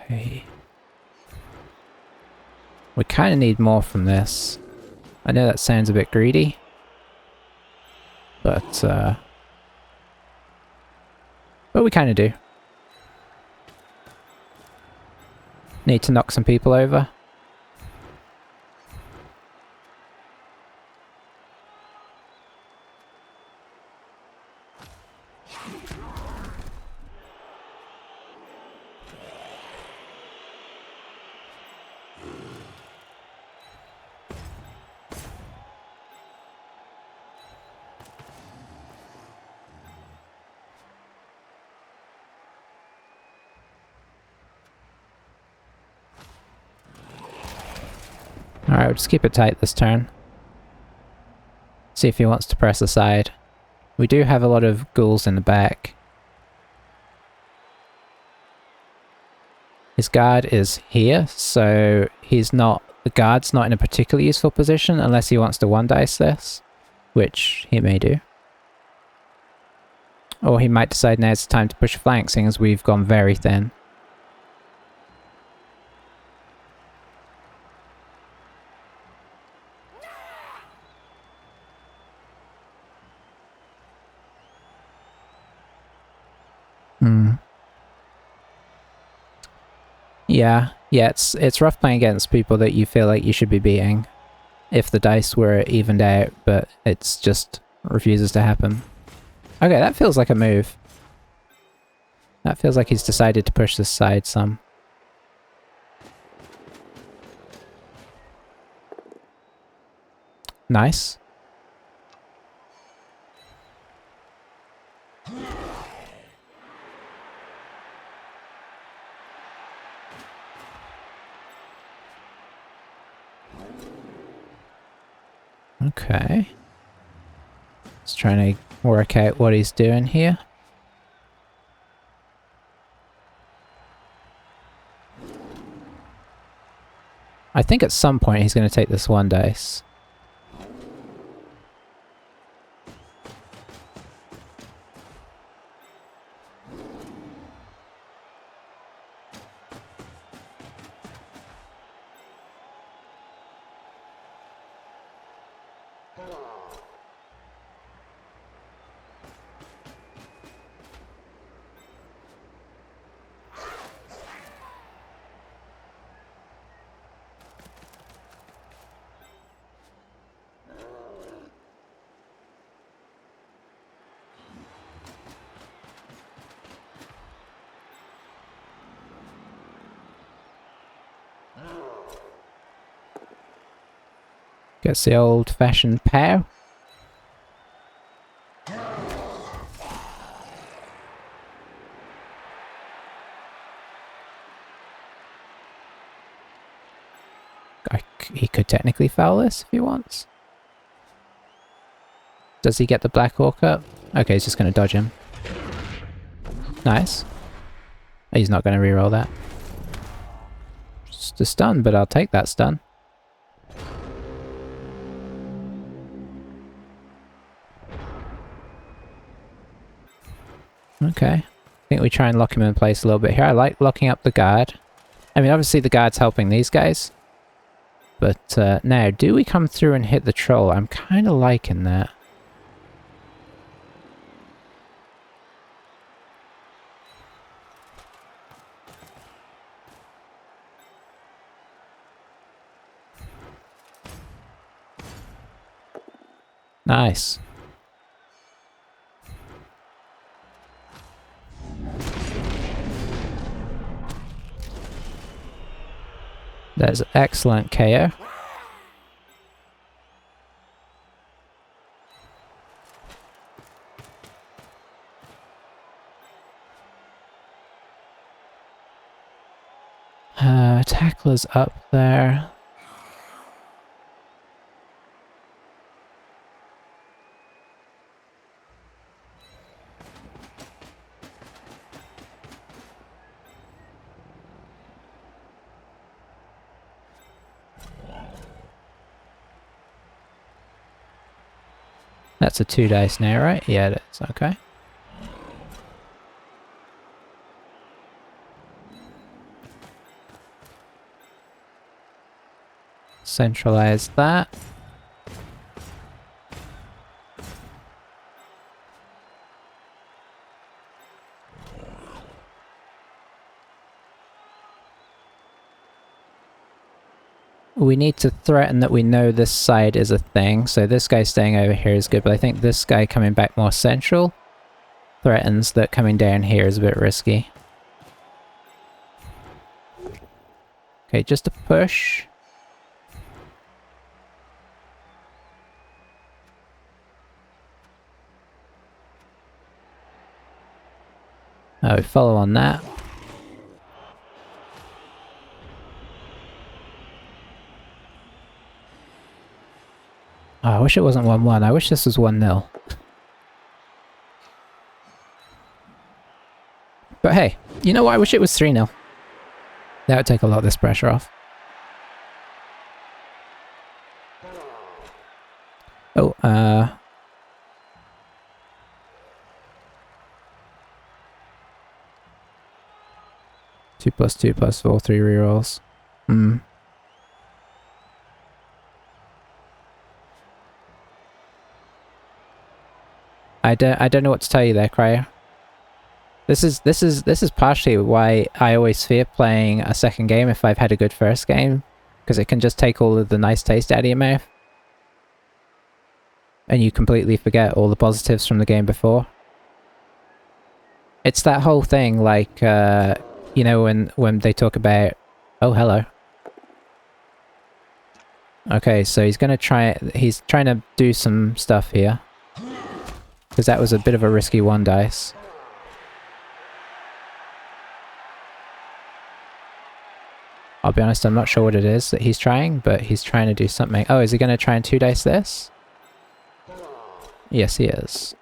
Hey. We kind of need more from this. I know that sounds a bit greedy. But we kind of do. Need to knock some people over. Alright, we'll just keep it tight this turn. See if he wants to press aside. We do have a lot of ghouls in the back. His guard is here, so he's not... the guard's not in a particularly useful position unless he wants to 1-dice this, which he may do. Or he might decide now it's time to push flank, seeing as we've gone very thin. Yeah, it's rough playing against people that you feel like you should be beating. If the dice were evened out, but it's just refuses to happen. Okay, that feels like a move. That feels like he's decided to push this side some. Nice. Okay. Just trying to work out what he's doing here. I think at some point he's going to take this one dice. Gets the old-fashioned pow. He could technically foul this if he wants. Does he get the Black Orc up? Okay, he's just going to dodge him. Nice. He's not going to reroll that. Just a stun, but I'll take that stun. Okay. I think we try and lock him in place a little bit here. I like locking up the guard. I mean, obviously the guard's helping these guys. But now, do we come through and hit the troll? I'm kind of liking that. Nice. That's excellent KO. Tackler's up there. That's a 2 dice now, right? Yeah, it is. Okay. Centralize that. We need to threaten that we know this side is a thing, so this guy staying over here is good, but I think this guy coming back more central threatens that coming down here is a bit risky. Okay, just a push. Oh, follow on that. Oh, I wish it wasn't 1-1. I wish this was 1-0. But hey, you know what? I wish it was 3-0. That would take a lot of this pressure off. Oh, 2+2+4, 3 rerolls. I don't know what to tell you there, Cryer. This is partially why I always fear playing a second game if I've had a good first game, because it can just take all of the nice taste out of your mouth. And you completely forget all the positives from the game before. It's that whole thing, like, you know, when they talk about... Oh, hello. Okay, so he's gonna try... He's trying to do some stuff here. Because that was a bit of a risky 1 dice. I'll be honest, I'm not sure what it is that he's trying, but he's trying to do something. Oh, is he going to try and 2-dice this? Yes, he is.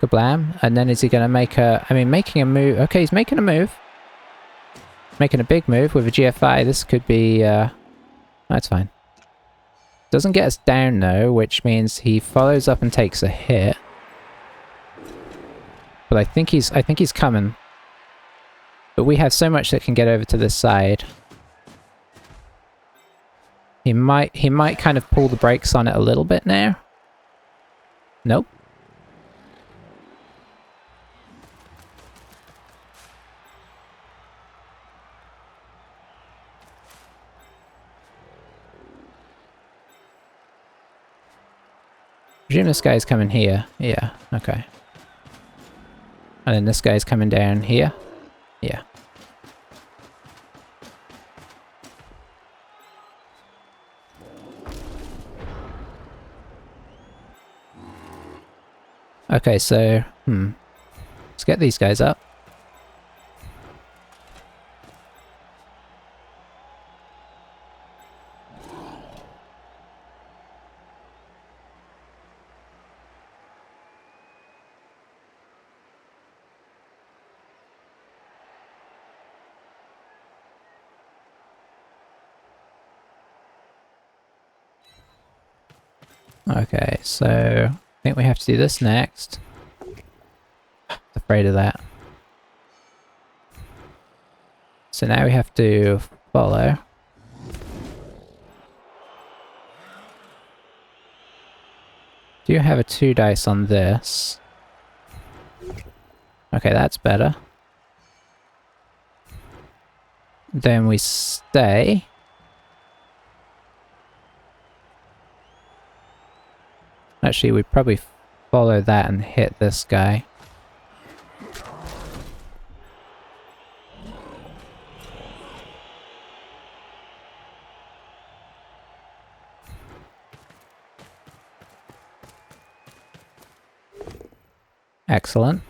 Kablam. And then is he going to make a... I mean, making a move... Okay, he's making a move. Making a big move with a GFI. This could be... That's fine. Doesn't get us down, though, which means he follows up and takes a hit. But I think he's coming. But we have so much that can get over to this side. He might kind of pull the brakes on it a little bit now. Nope. Presume this guy's coming here. Yeah, okay. And then this guy's coming down here. Yeah. Okay, so, let's get these guys up. Okay, so I think we have to do this next. Afraid of that. So now we have to follow. Do you have a 2-dice on this? Okay, that's better. Then we stay. Actually, we'd probably follow that and hit this guy. Excellent.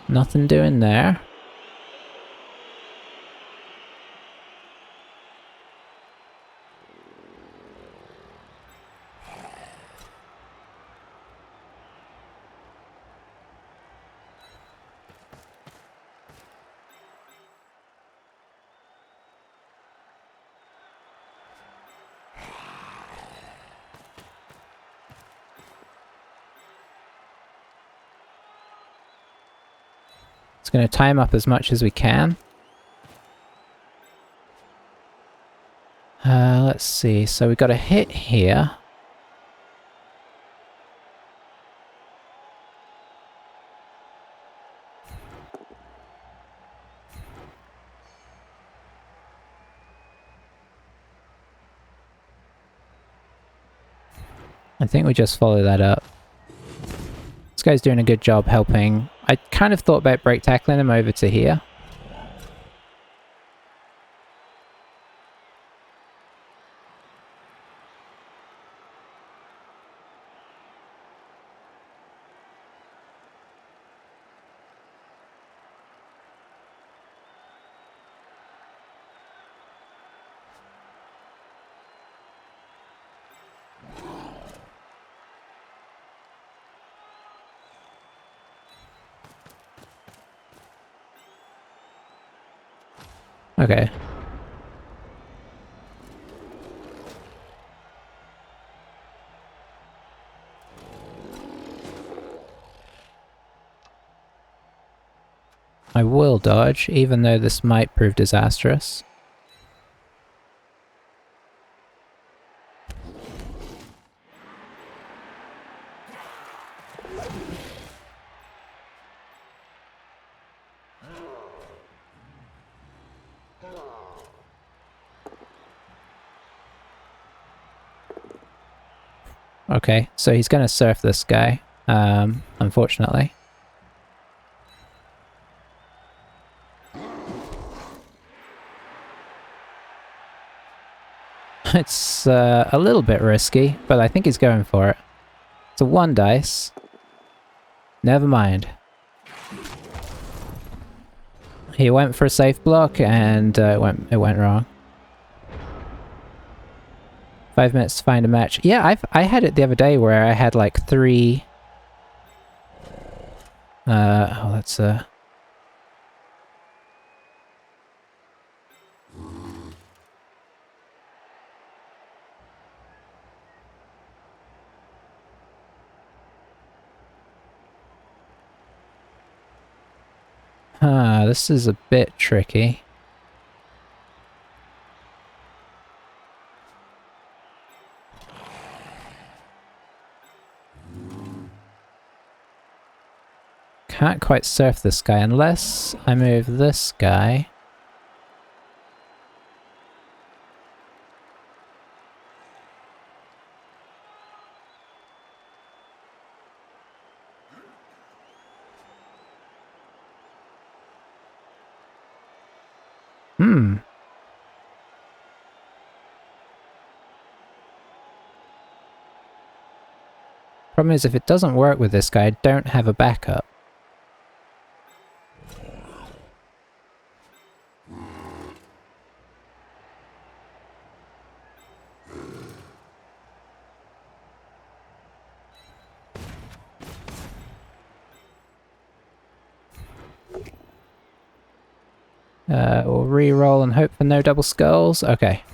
Nothing doing there. It's going to time up as much as we can. Let's see. So we got a hit here. I think we just follow that up. This guy's doing a good job helping. I kind of thought about break tackling him over to here. Okay. I will dodge, even though this might prove disastrous. Okay, so he's gonna surf this guy, unfortunately. It's a little bit risky, but I think he's going for it. It's a 1 dice. Never mind. He went for a safe block and it went wrong. 5 minutes to find a match. Yeah, I had it the other day where I had like 3... oh, that's this is a bit tricky. Can't quite surf this guy unless I move this guy. Problem is, if it doesn't work with this guy, I don't have a backup. We'll re-roll and hope for no double skulls. Okay.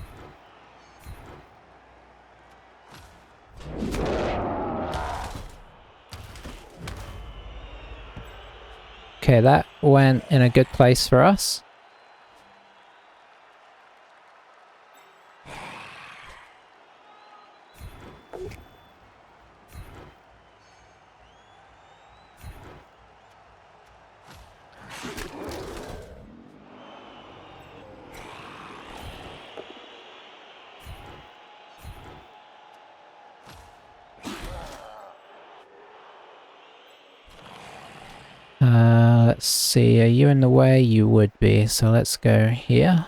Okay, that went in a good place for us. Let's see, are you in the way? You would be, so let's go here.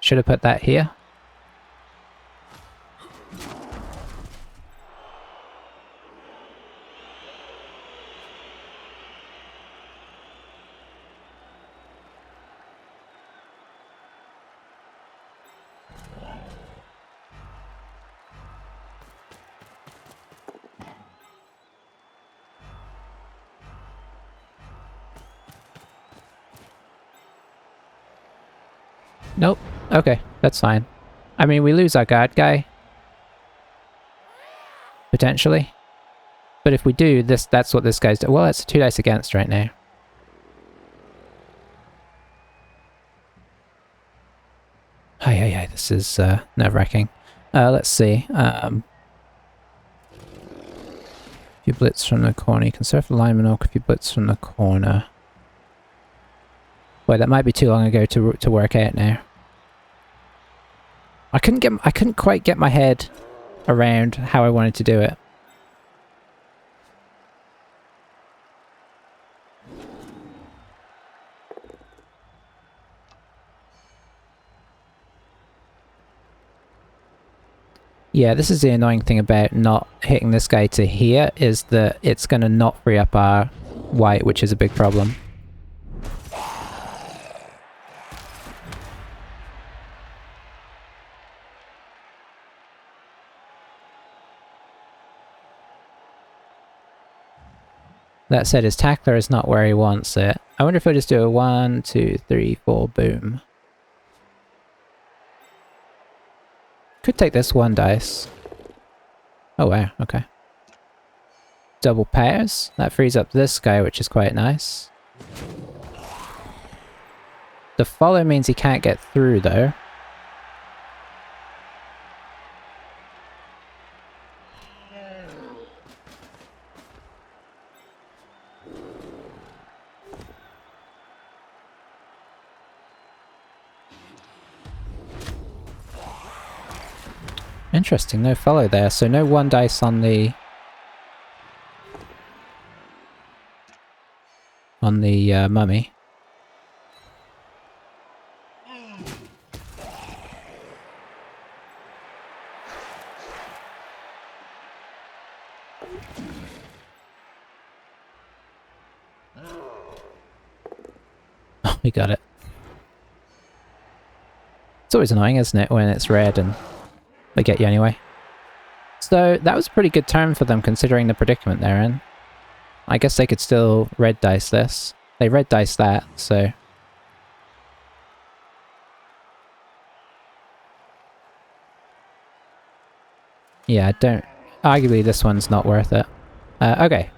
Should have put that here. Nope. Okay, that's fine. I mean, we lose our guard guy. Potentially. But if we do, that's what this guy's doing. Well, it's a 2 dice against right now. Hi, this is nerve-wracking. Let's see. If you blitz from the corner, you can surf the lineman orc if you blitz from the corner. Boy, that might be too long ago to work out now. I couldn't quite get my head around how I wanted to do it. Yeah, this is the annoying thing about not hitting this guy to here, is that it's going to not free up our white, which is a big problem. That said, his tackler is not where he wants it. I wonder if I just do a 1, 2, 3, 4, boom. Could take this 1 dice. Oh wow, okay. Double pairs. That frees up this guy, which is quite nice. The follow means he can't get through though. Interesting, no follow there, so no 1 dice on the on the mummy. Oh, we got it. It's always annoying, isn't it, when it's red and they get you anyway. So that was a pretty good turn for them considering the predicament they're in. I guess they could still red dice this. They red dice that, so... Yeah, don't... Arguably this one's not worth it. Okay.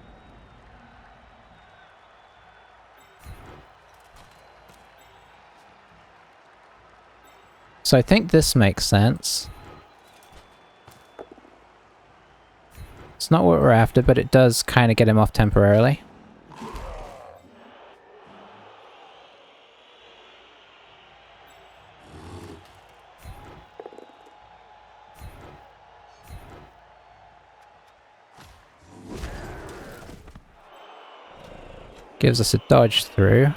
So I think this makes sense. It's not what we're after, but it does kind of get him off temporarily. Gives us a dodge through.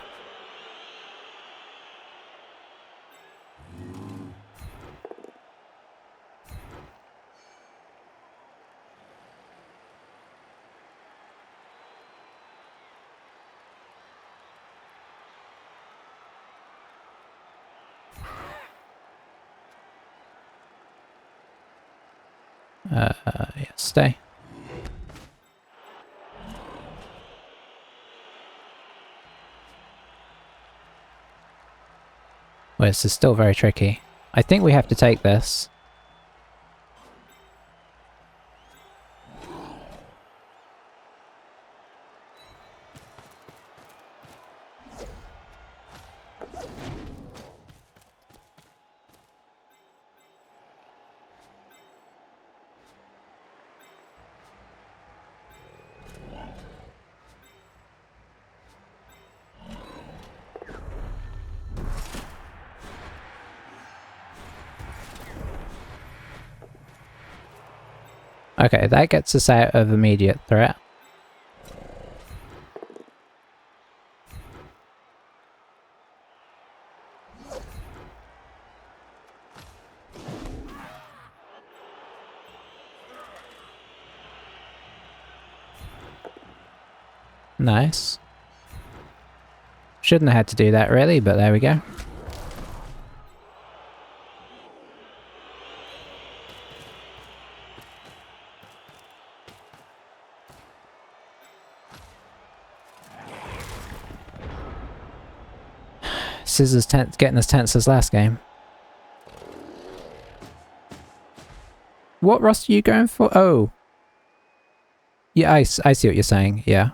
Yeah, stay. Well, this is still very tricky. I think we have to take this. Okay, that gets us out of immediate threat. Nice. Shouldn't have had to do that really, but there we go. Scissors getting as tense as last game. What roster are you going for? Oh. Yeah, I see what you're saying, yeah.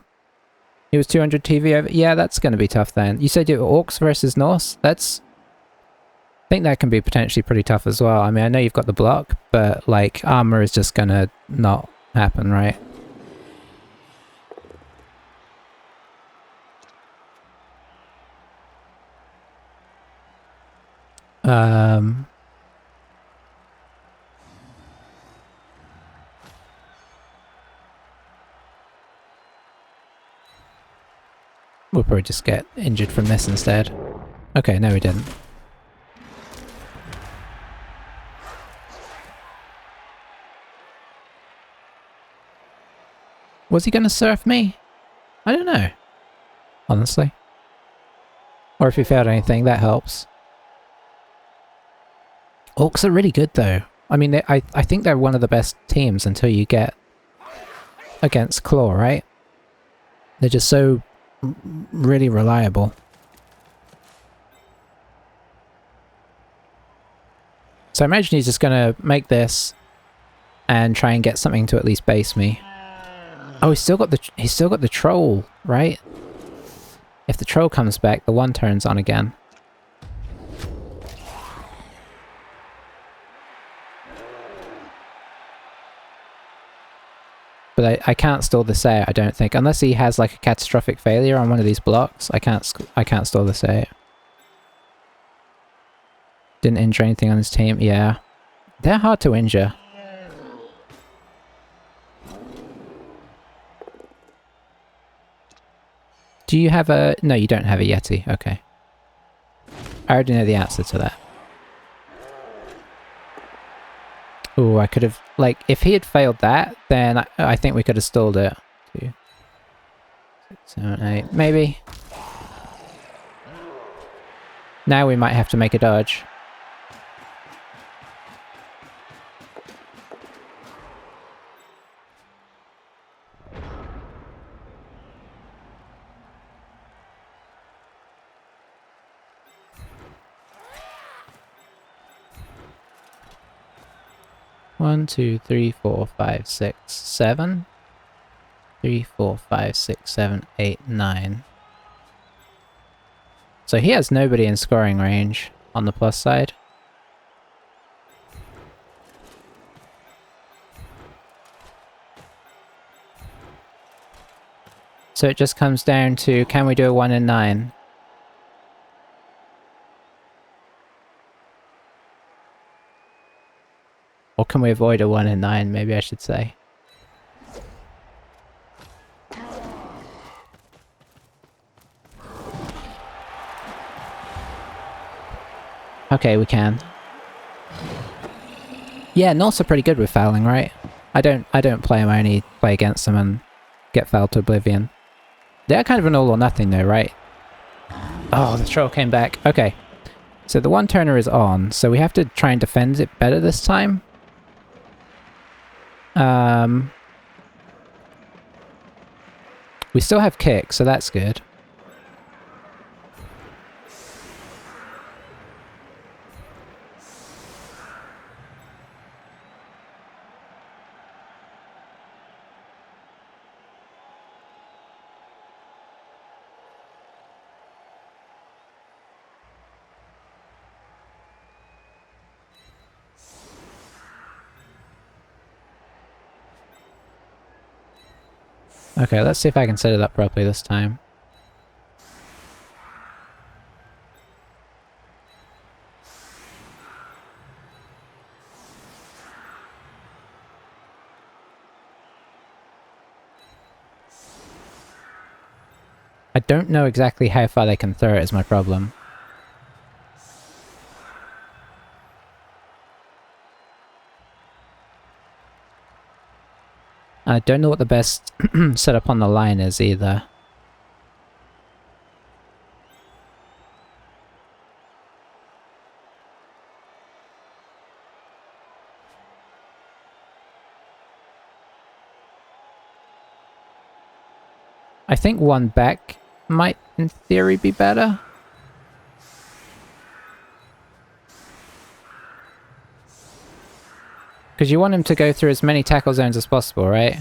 He was 200 TV over... Yeah, that's going to be tough then. You said you were Orcs versus Norse? That's... I think that can be potentially pretty tough as well. I mean, I know you've got the block, but, like, armor is just going to not happen, right? We'll probably just get injured from this instead. Okay, no we didn't. Was he gonna surf me? I don't know. Honestly. Or if he failed anything, that helps. Orcs are really good though. I mean, I think they're one of the best teams until you get against Claw, right? They're just so really reliable. So I imagine he's just gonna make this and try and get something to at least base me. Oh, he's still got the troll, right? If the troll comes back, the one turns on again. But I can't stall this out, I don't think. Unless he has like a catastrophic failure on one of these blocks, I can't stall this out. Didn't injure anything on his team, yeah. They're hard to injure. Do you have a... No, you don't have a Yeti. Okay. I already know the answer to that. Ooh, I could have... Like, if he had failed that, then I think we could have stalled it. 2, 6, 7, 8... Maybe. Now we might have to make a dodge. One, 2, 3, 4, 5, 6, 7. 3, 4, 5, 6, 7, 8, 9. So he has nobody in scoring range on the plus side. So it just comes down to, can we do a 1 in 9? Or can we avoid a 1 in 9, maybe I should say. Okay, we can. Yeah, Norse are pretty good with fouling, right? I don't play them, I only play against them and get fouled to oblivion. They're kind of an all or nothing though, right? Oh, the troll came back. Okay. So the one turner is on, so we have to try and defend it better this time. We still have kick, so that's good. Okay, let's see if I can set it up properly this time. I don't know exactly how far they can throw it is my problem. I don't know what the best setup on the line is either. I think one back might, in theory, be better. Because you want him to go through as many tackle zones as possible, right?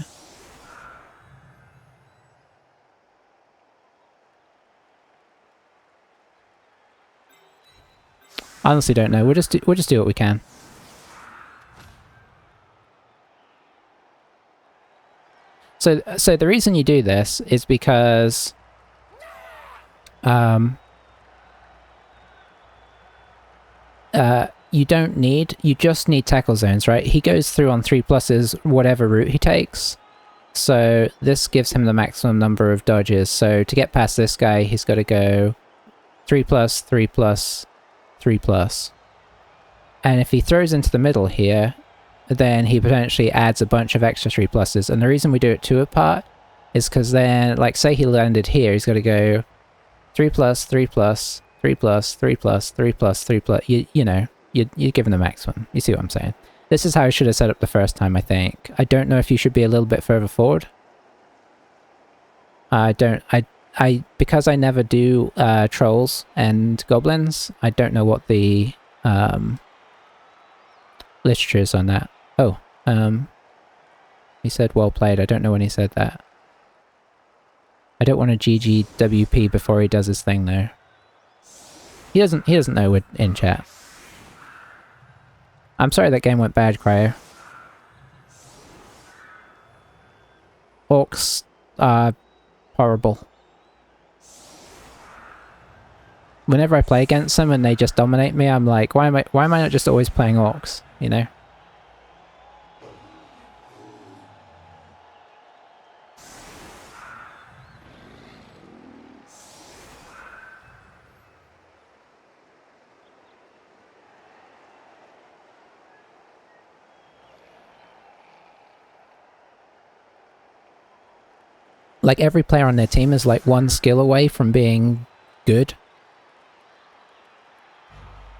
I honestly don't know. We'll just do what we can. So the reason you do this is because you just need tackle zones, right? He goes through on 3+'s whatever route he takes. So this gives him the maximum number of dodges. So to get past this guy, he's got to go 3+, 3+, 3+. And if he throws into the middle here, then he potentially adds a bunch of extra 3+'s. And the reason we do it 2 apart is because then, like, say he landed here, he's got to go 3+, 3+, 3+, 3+, 3+, 3+. You know, you're given the maximum. You see what I'm saying? This is how I should have set up the first time, I think. I don't know if you should be a little bit further forward. Because I never do trolls and goblins, I don't know what the literature is on that. Oh, he said well played. I don't know when he said that. I don't want to GGWP before he does his thing though. He doesn't know we're in chat. I'm sorry that game went bad, Cryo. Orcs are horrible. Whenever I play against them and they just dominate me, I'm like, why am I not just always playing orcs, you know? Like, every player on their team is like one skill away from being good.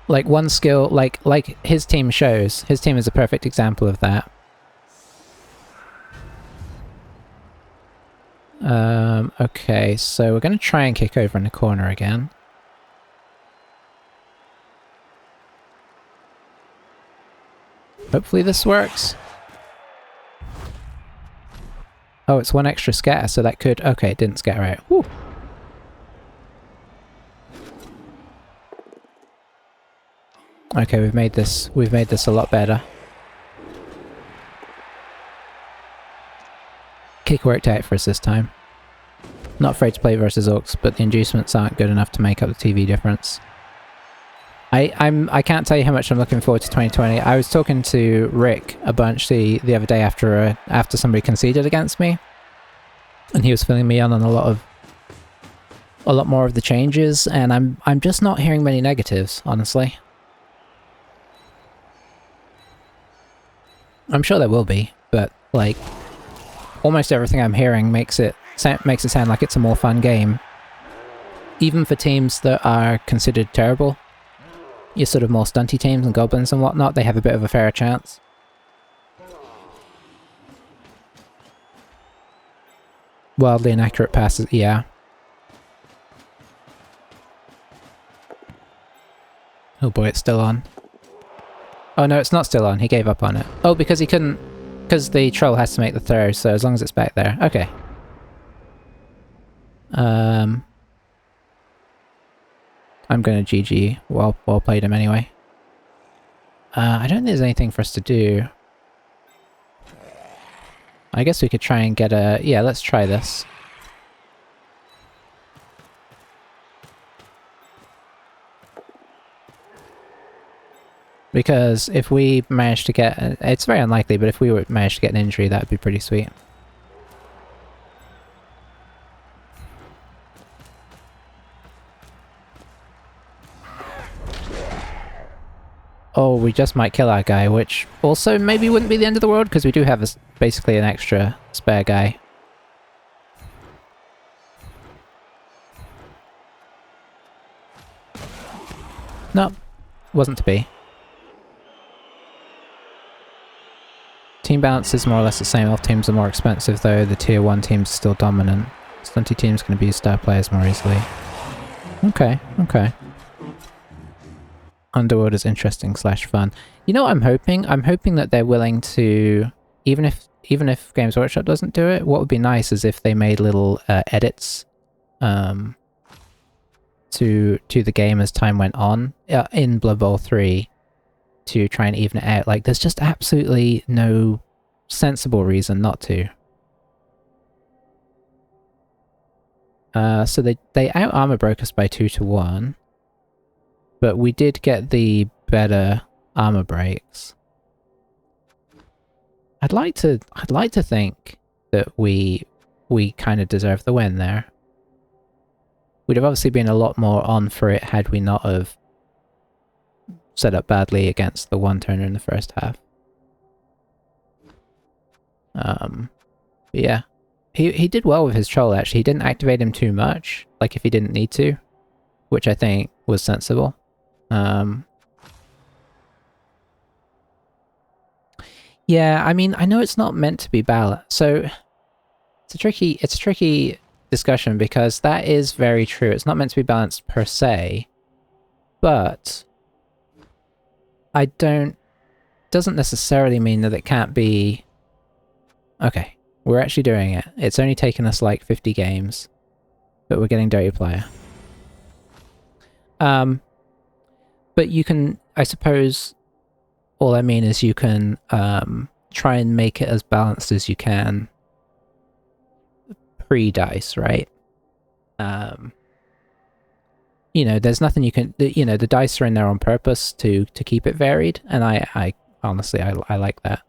Like, one skill, like his team shows. His team is a perfect example of that. Okay, so we're going to try and kick over in the corner again. Hopefully this works. Oh, it's one extra scatter, so that could... Okay, it didn't scatter out. Woo! Okay, we've made this a lot better. Kick worked out for us this time. Not afraid to play versus Orcs, but the inducements aren't good enough to make up the TV difference. I can't tell you how much I'm looking forward to 2020. I was talking to Rick a bunch the other day after somebody conceded against me, and he was filling me in on a lot more of the changes, and I'm just not hearing many negatives, honestly. I'm sure there will be, but like almost everything I'm hearing makes it sound like it's a more fun game. Even for teams that are considered terrible, your sort of more stunty teams and goblins and whatnot, they have a bit of a fairer chance. Wildly inaccurate passes, yeah. Oh boy, it's still on. Oh no, it's not still on, he gave up on it. Oh, because he couldn't... Because the troll has to make the throw, so as long as it's back there. Okay. I'm gonna GG. Well played him anyway. I don't think there's anything for us to do. I guess we could try and get a... Yeah, let's try this. Because if we manage to get... It's very unlikely, but if we were managed to get an injury, that would be pretty sweet. Oh, we just might kill our guy, which also maybe wouldn't be the end of the world, because we do have basically an extra spare guy. Nope, wasn't to be. Team balance is more or less the same. Elf teams are more expensive though, the tier 1 teams are still dominant. Stunty teams can abuse star players more easily. Okay, okay. Underworld is interesting / fun. You know what I'm hoping? I'm hoping that they're willing to, even if Games Workshop doesn't do it, what would be nice is if they made little edits to the game as time went on in Blood Bowl 3 to try and even it out. Like, there's just absolutely no sensible reason not to. So they out-armor broke us by 2-1. But we did get the better armor breaks. I'd like to think that we kind of deserve the win there. We'd have obviously been a lot more on for it had we not have set up badly against the one turner in the first half. Yeah. He did well with his troll actually. He didn't activate him too much, like if he didn't need to, which I think was sensible. Yeah, I mean, I know it's not meant to be balanced, so it's a tricky discussion because that is very true. It's not meant to be balanced per se, but doesn't necessarily mean that it can't be. Okay, we're actually doing it. It's only taken us like 50 games, but we're getting Dirty Player. But you can, I suppose, all I mean is you can try and make it as balanced as you can pre-dice, right? You know, there's nothing you can, you know, the dice are in there on purpose to keep it varied, and I honestly, I like that.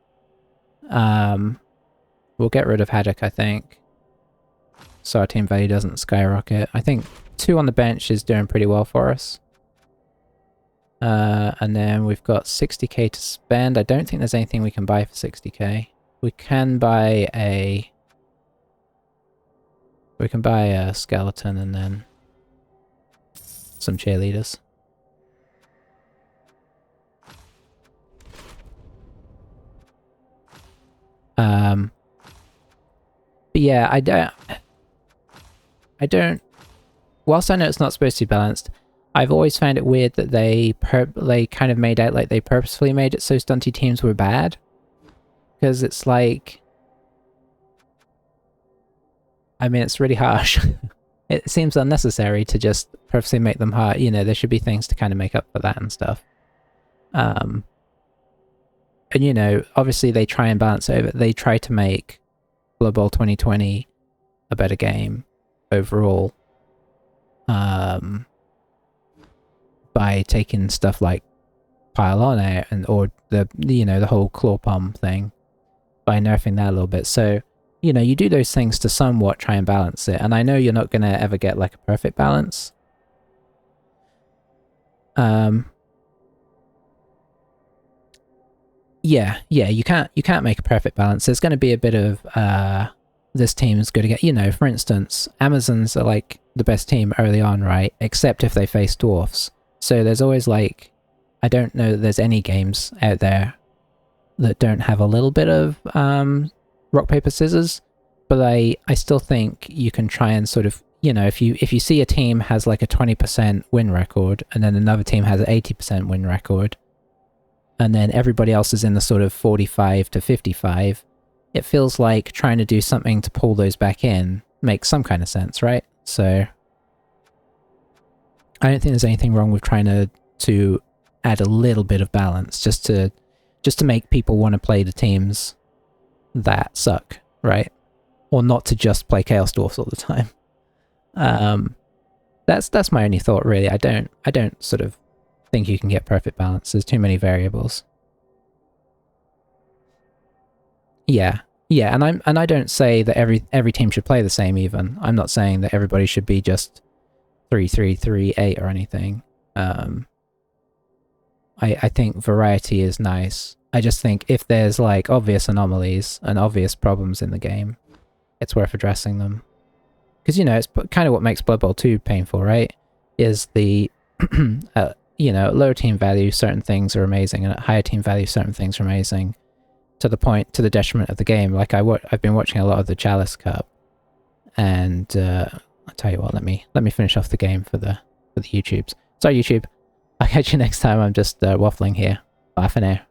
We'll get rid of Haddock, I think, so our team value doesn't skyrocket. I think 2 on the bench is doing pretty well for us. And then we've got 60k to spend. I don't think there's anything we can buy for 60k. We can buy a... We can buy a skeleton and then some cheerleaders. But yeah, I don't, whilst I know it's not supposed to be balanced, I've always found it weird that they kind of made out like they purposefully made it so stunty teams were bad. Because it's like, I mean, it's really harsh. It seems unnecessary to just purposely make them hard. You know, there should be things to kind of make up for that and stuff. And you know, obviously they try and balance it over. They try to make Blood Bowl 2020 a better game overall. By taking stuff like Pile On out and or the whole claw palm thing, by nerfing that a little bit. So, you know, you do those things to somewhat try and balance it. And I know you're not gonna ever get like a perfect balance. Yeah, you can't make a perfect balance. There's gonna be a bit of this team is going to get, you know, for instance, Amazons are like the best team early on, right? Except if they face dwarfs. So there's always like, I don't know that there's any games out there that don't have a little bit of rock, paper, scissors, but I still think you can try and sort of, you know, if you see a team has like a 20% win record and then another team has an 80% win record, and then everybody else is in the sort of 45 to 55, it feels like trying to do something to pull those back in makes some kind of sense, right? So I don't think there's anything wrong with trying to add a little bit of balance just to make people want to play the teams that suck, right? Or not to just play Chaos Dwarfs all the time. That's my only thought, really. I don't sort of think you can get perfect balance. There's too many variables. Yeah, and I don't say that every team should play the same even. I'm not saying that everybody should be just 3-3-3-8 or anything. I think variety is nice. I just think if there's like obvious anomalies and obvious problems in the game, it's worth addressing them. Because, you know, it's kind of what makes Blood Bowl 2 painful, right? Is the, you know, at lower team value, certain things are amazing, and at higher team value, certain things are amazing. To the detriment of the game. Like I've been watching a lot of the Chalice Cup, and I'll tell you what, let me finish off the game for the YouTubes. Sorry, YouTube. I'll catch you next time. I'm just waffling here. Bye for now.